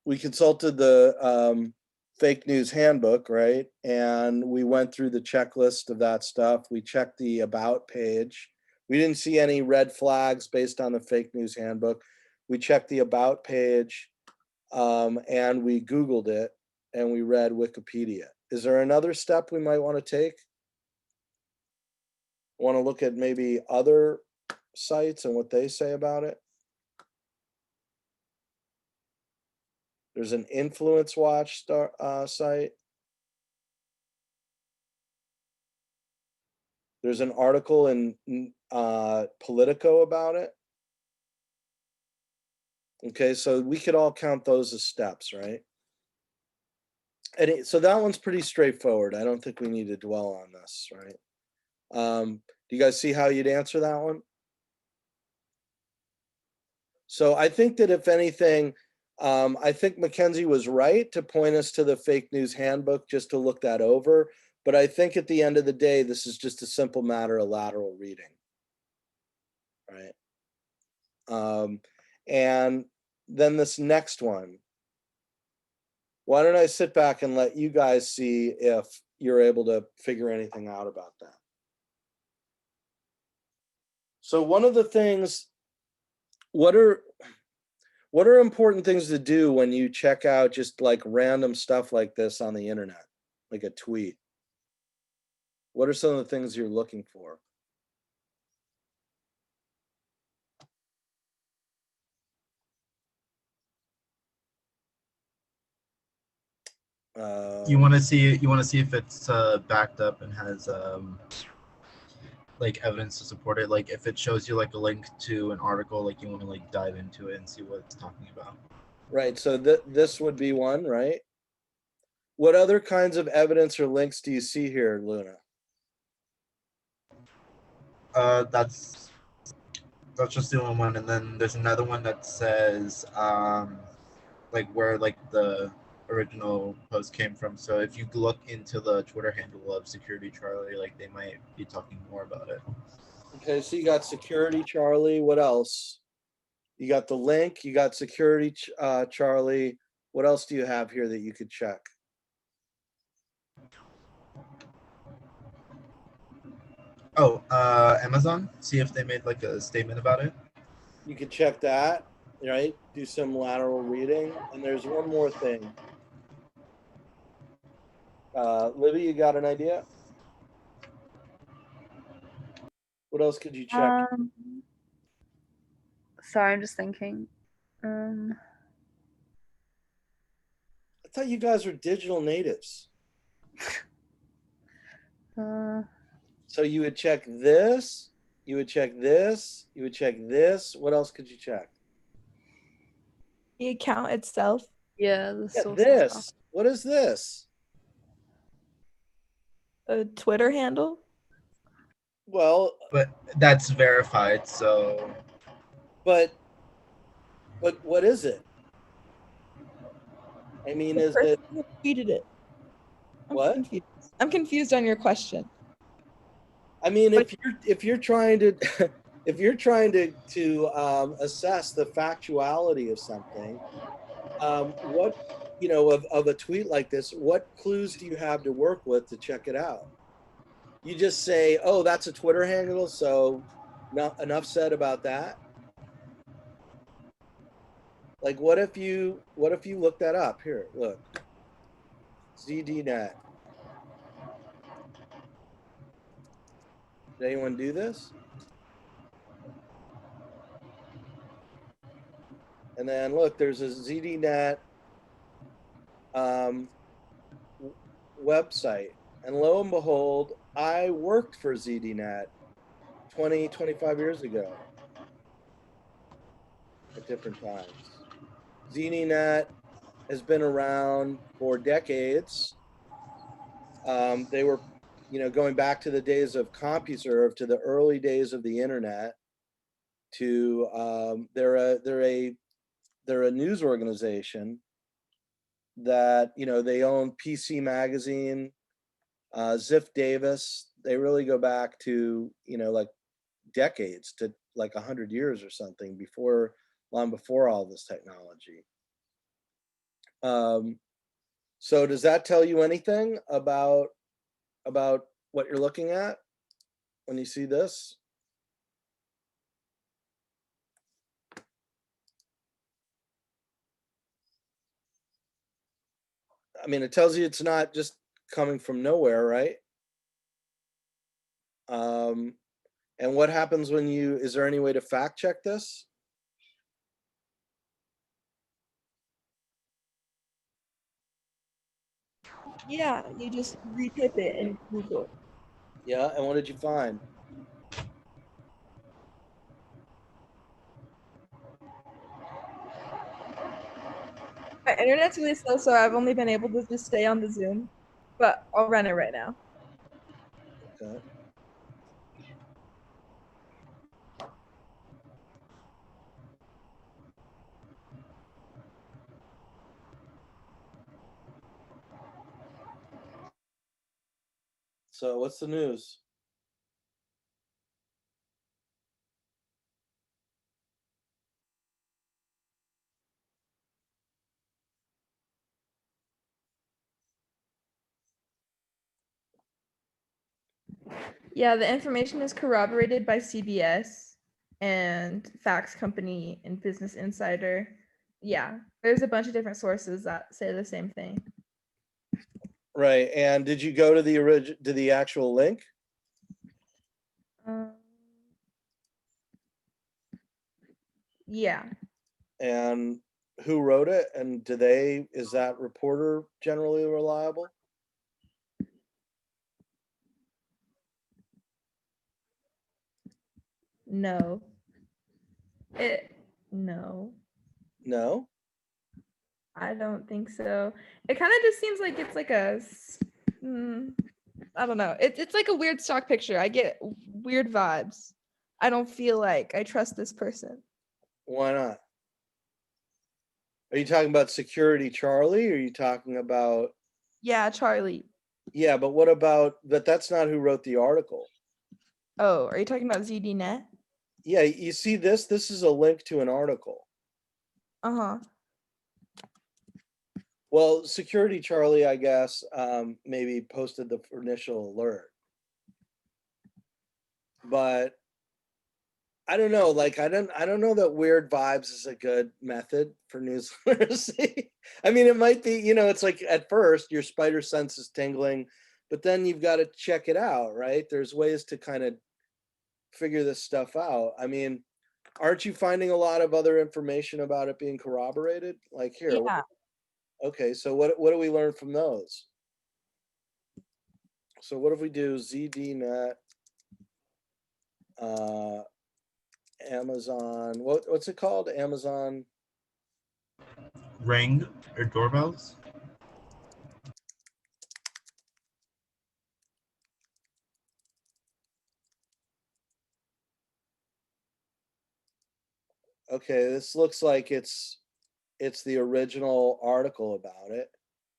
We consulted the fake news handbook, right? And we went through the checklist of that stuff. We checked the about page. We didn't see any red flags based on the fake news handbook. We checked the about page, and we Googled it, and we read Wikipedia. Is there another step we might want to take? Want to look at maybe other sites and what they say about it? There's an Influence Watch site. There's an article in Politico about it. Okay, so we could all count those as steps, right? And so that one's pretty straightforward. I don't think we need to dwell on this, right? Do you guys see how you'd answer that one? So I think that if anything, I think Mackenzie was right to point us to the fake news handbook just to look that over. But I think at the end of the day, this is just a simple matter of lateral reading, right? And then this next one, why don't I sit back and let you guys see if you're able to figure anything out about that. So one of the things, what are important things to do when you check out just like random stuff like this on the internet, like a tweet? What are some of the things you're looking for? You want to see if it's backed up and has like evidence to support it. Like if it shows you like a link to an article, like you want to like dive into it and see what it's talking about. Right. So this would be one, right? What other kinds of evidence or links do you see here, Luna? That's just the only one, and then there's another one that says like where like the original post came from. So if you look into the Twitter handle of Security Charlie, like they might be talking more about it. Okay, so you got Security Charlie. What else? You got the link. You got Security Charlie. What else do you have here that you could check? Oh, Amazon. See if they made like a statement about it. You could check that, right? Do some lateral reading. And there's one more thing. Libby, you got an idea? What else could you check? Sorry, I'm just thinking. I thought you guys were digital natives. So you would check this, you would check this, you would check this. What else could you check? The account itself. Yeah, the Yeah, source this. itself. What is this? A Twitter handle. Well, but that's verified, so But what is it? I mean, The is person it who tweeted it. I'm what? confused. I'm confused on your question. I mean, But if you're trying to if you're trying to assess the factuality of something, what of a tweet like this, what clues do you have to work with to check it out? You just say, "Oh, that's a Twitter handle," so not enough said about that. Like, what if you look that up? Here, look, ZDNet. Did anyone do this? And then look, there's a ZDNet website. And lo and behold, I worked for ZDNet 25 years ago at different times. ZDNet has been around for decades. They were, going back to the days of CompuServe, to the early days of the internet. They're a news organization that they own PC Magazine, Ziff Davis. They really go back to like decades, to like 100 years or something, long before all this technology. So does that tell you anything about what you're looking at when you see this? I mean, it tells you it's not just coming from nowhere, right? And what happens when is there any way to fact check this? yeah, you just retype it in Google. Yeah, and what did you find? My internet's really slow, so I've only been able to just stay on the Zoom, but I'll run it right now. Okay. So what's the news? Yeah, the information is corroborated by CBS and Facts Company and Business Insider. Yeah, there's a bunch of different sources that say the same thing. Right. And did you go to the actual link? Yeah. And who wrote it? And is that reporter generally reliable? No. No. No. I don't think so. It kind of just seems like it's like I don't know. It's like a weird stock picture. I get weird vibes. I don't feel like I trust this person. Why not? Are you talking about Security Charlie? Or are you talking about? Yeah, Charlie. Yeah, but that's not who wrote the article. Oh, are you talking about ZDNet? Yeah, you see this? This is a link to an article. Uh-huh. Well, Security Charlie, I guess, maybe posted the initial alert. But I don't know. Like, I don't know that weird vibes is a good method for news literacy. I mean, it might be, it's like at first your spider sense is tingling, but then you've got to check it out, right? There's ways to kind of figure this stuff out. I mean, aren't you finding a lot of other information about it being corroborated? Like here. Yeah. Okay, so what do we learn from those? So what if we do ZDNet, Amazon, what's it called? Amazon Ring or doorbells? Okay, this looks like it's the original article about it.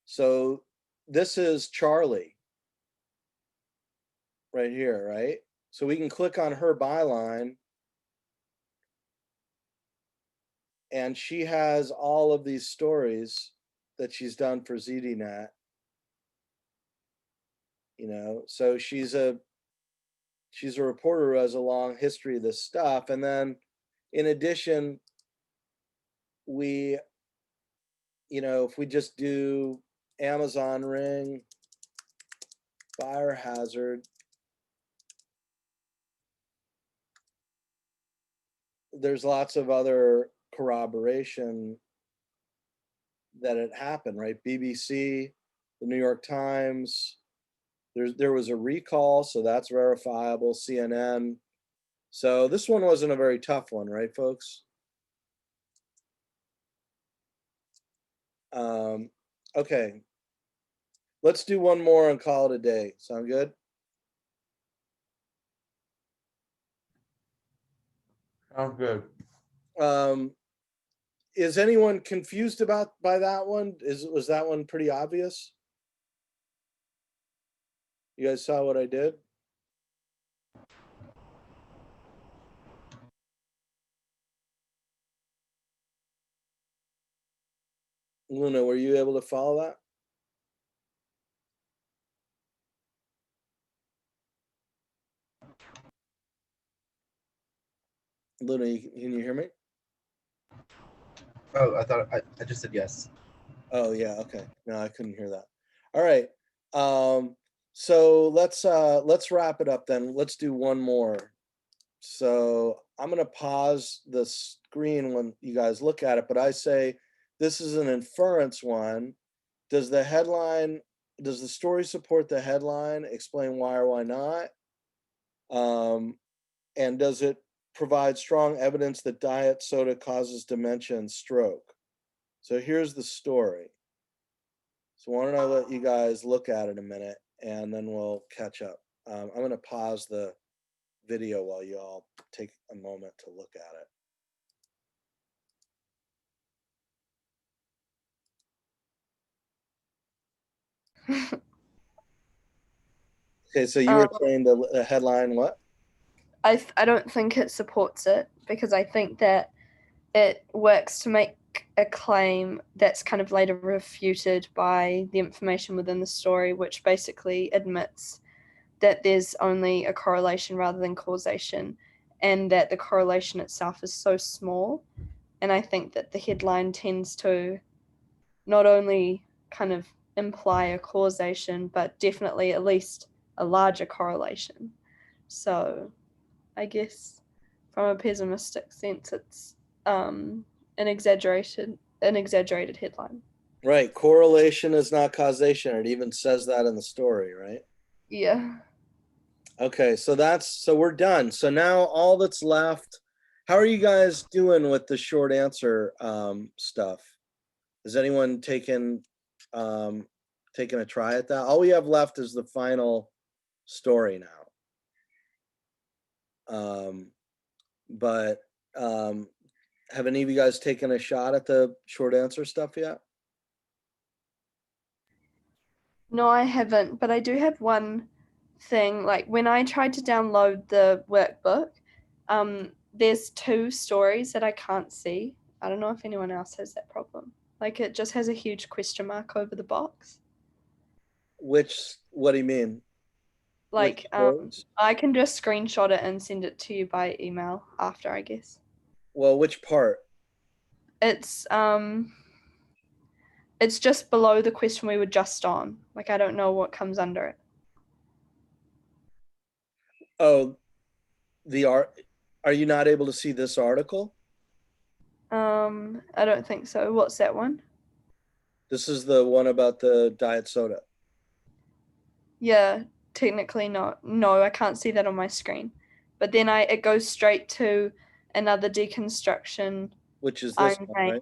So this is Charlie right here, right? So we can click on her byline, and she has all of these stories that she's done for ZDNet. You know, so she's a reporter who has a long history of this stuff. And then in addition, we, you know, if we just do Amazon Ring fire hazard, there's lots of other corroboration that it happened, right? BBC, the New York Times, there was a recall, so that's verifiable, CNN. So this one wasn't a very tough one, right, folks? Okay, let's do one more and call it a day. Sound good? Sounds good. Is anyone confused by that one? Was that one pretty obvious? You guys saw what I did? Luna, were you able to follow that? Luna, can you hear me? Oh, I thought I just said yes. Oh yeah, okay. No, I couldn't hear that. All right. So let's wrap it up then. Let's do one more. So I'm gonna pause the screen when you guys look at it, but I say this is an inference one. Does the story support the headline? Explain why or why not? And does it provide strong evidence that diet soda causes dementia and stroke? So here's the story. So why don't I let you guys look at it a minute, and then we'll catch up. I'm going to pause the video while you all take a moment to look at it. Okay, so you were saying the headline what? I don't think it supports it because I think that it works to make a claim that's kind of later refuted by the information within the story, which basically admits that there's only a correlation rather than causation, and that the correlation itself is so small. And I think that the headline tends to not only kind of imply a causation, but definitely at least a larger correlation. So I guess from a pessimistic sense, it's an exaggerated headline. Right, correlation is not causation. It even says that in the story, right? Yeah. Okay, so we're done. So now all that's left, how are you guys doing with the short answer stuff? Has anyone taken a try at that? All we have left is the final story now. But have any of you guys taken a shot at the short answer stuff yet? No, I haven't, but I do have one thing. Like when I tried to download the workbook, there's 2 stories that I can't see. I don't know if anyone else has that problem. Like it just has a huge question mark over the box. What do you mean? Like I can just screenshot it and send it to you by email after, I guess. Well, which part? It's just below the question we were just on. Like I don't know what comes under it. Oh, are you not able to see this article? I don't think so. What's that one? This is the one about the diet soda. Yeah, technically not. No, I can't see that on my screen. But then it goes straight to another deconstruction. Which is this one, right?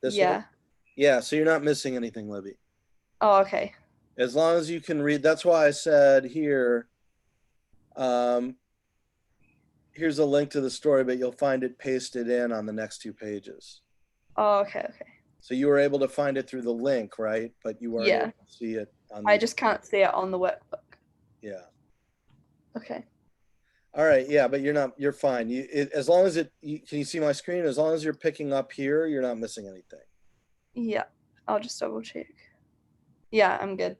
This one? Yeah, so you're not missing anything, Libby. Oh, okay. As long as you can read, that's why I said here, here's a link to the story, but you'll find it pasted in on the next 2 pages. Oh, okay. So you were able to find it through the link, right? But you weren't Yeah. able to see it on I the, just can't see it on the workbook. yeah. Okay. All right, yeah, but you're fine. As long as can you see my screen? As long as you're picking up here, you're not missing anything. Yeah. I'll just double check. Yeah, I'm good.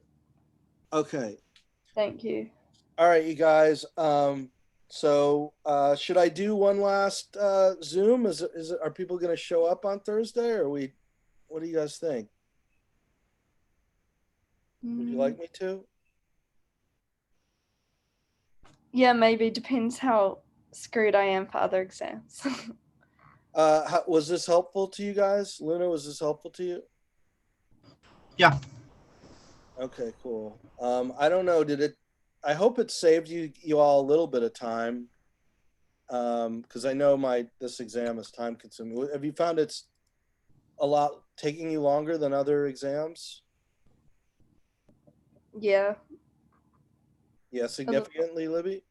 Okay. Thank you. All right, you guys. So should I do one last Zoom? Are people going to show up on Thursday, or what do you guys think? Would you like me to? Yeah, maybe. Depends how screwed I am for other exams. Was this helpful to you guys? Luna, was this helpful to you? Yeah. Okay, cool. I don't know. I hope it saved you all a little bit of time. Because I know this exam is time consuming. Have you found it's taking you longer than other exams? Yeah. Yeah, significantly, Libby?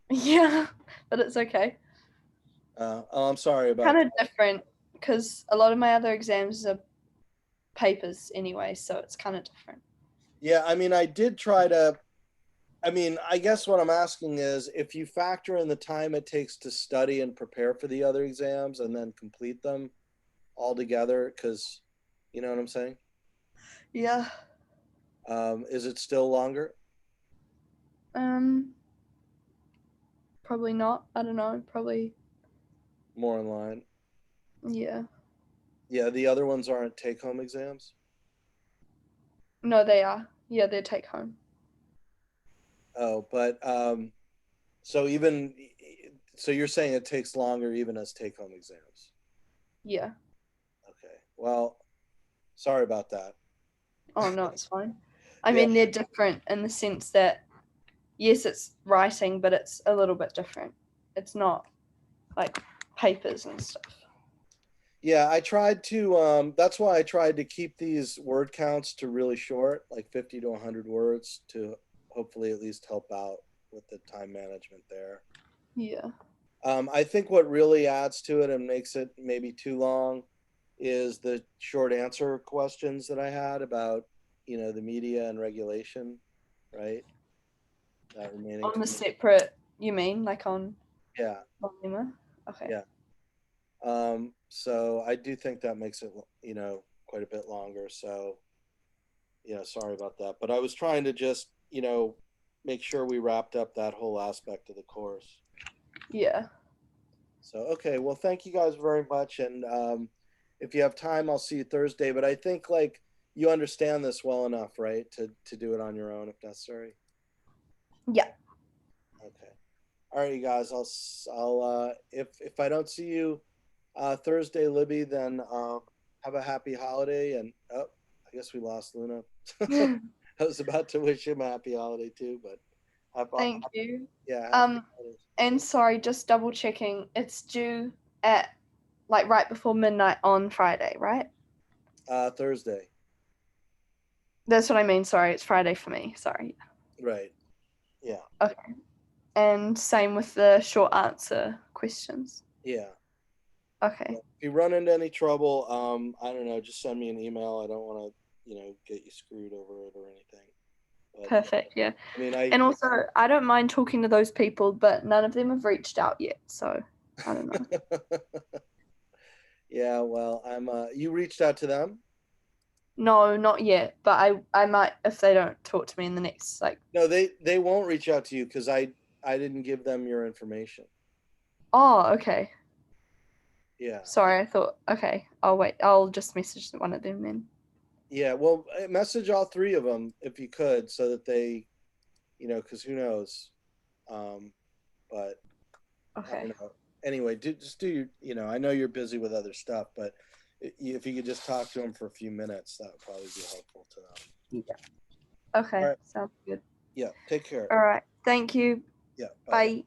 Yeah, but it's okay. I'm sorry about Kind of different because a lot of my other exams are papers anyway, so it's kind of different. Yeah, I mean, I guess what I'm asking is if you factor in the time it takes to study and prepare for the other exams and then complete them all together, because you know what I'm saying? Yeah. Is it still longer? Probably not. I don't know. Probably. More in line. Yeah. Yeah, the other ones aren't take-home exams? No, they are. Yeah, they're take home. Oh, but so you're saying it takes longer even as take-home exams? Yeah. Okay. Well, sorry about that. Oh no, it's fine. I Yeah. mean, they're different in the sense that yes, it's writing, but it's a little bit different. It's not like papers and stuff. Yeah, I tried to that's why I tried to keep these word counts to really short, like 50 to 100 words, to hopefully at least help out with the time management there. Yeah. I think what really adds to it and makes it maybe too long is the short answer questions that I had about, the media and regulation, right? That remaining On the 20. separate, you mean like on Yeah. Lima? Okay. Yeah. So I do think that makes it, quite a bit longer. So, sorry about that. But I was trying to just, make sure we wrapped up that whole aspect of the course. Yeah. So, okay. Well, thank you guys very much. And if you have time, I'll see you Thursday. But I think you understand this well enough, right? To do it on your own if necessary. Yeah. Okay. All right, you guys. I'll if I don't see you Thursday, Libby, then have a happy holiday. And I guess we lost Luna. I was about to wish him a happy holiday too, but Thank you. Yeah. And sorry, just double checking. It's due at right before midnight on Friday, right? Thursday. That's what I mean. Sorry, it's Friday for me. Sorry. Right. Yeah. Okay. And same with the short answer questions. Yeah. Okay. If you run into any trouble, I don't know, just send me an email. I don't want to, get you screwed over it or anything. But, Perfect. Yeah. I mean, and also, I don't mind talking to those people, but none of them have reached out yet. So I don't know. Yeah. Well, you reached out to them? No, not yet. But I might if they don't talk to me in the next No, they won't reach out to you because I didn't give them your information. Oh, okay. Yeah. Sorry, I thought. Okay, I'll wait. I'll just message one of them then. Yeah. Well, message all three of them if you could, so that they, because who knows. But Okay. I don't know. Anyway, just do your, I know you're busy with other stuff, but if you could just talk to them for a few minutes, that would probably be helpful to them. Yeah. Okay. All right. Sounds good. Yeah. Take care. All right. Thank you. Yeah. Bye.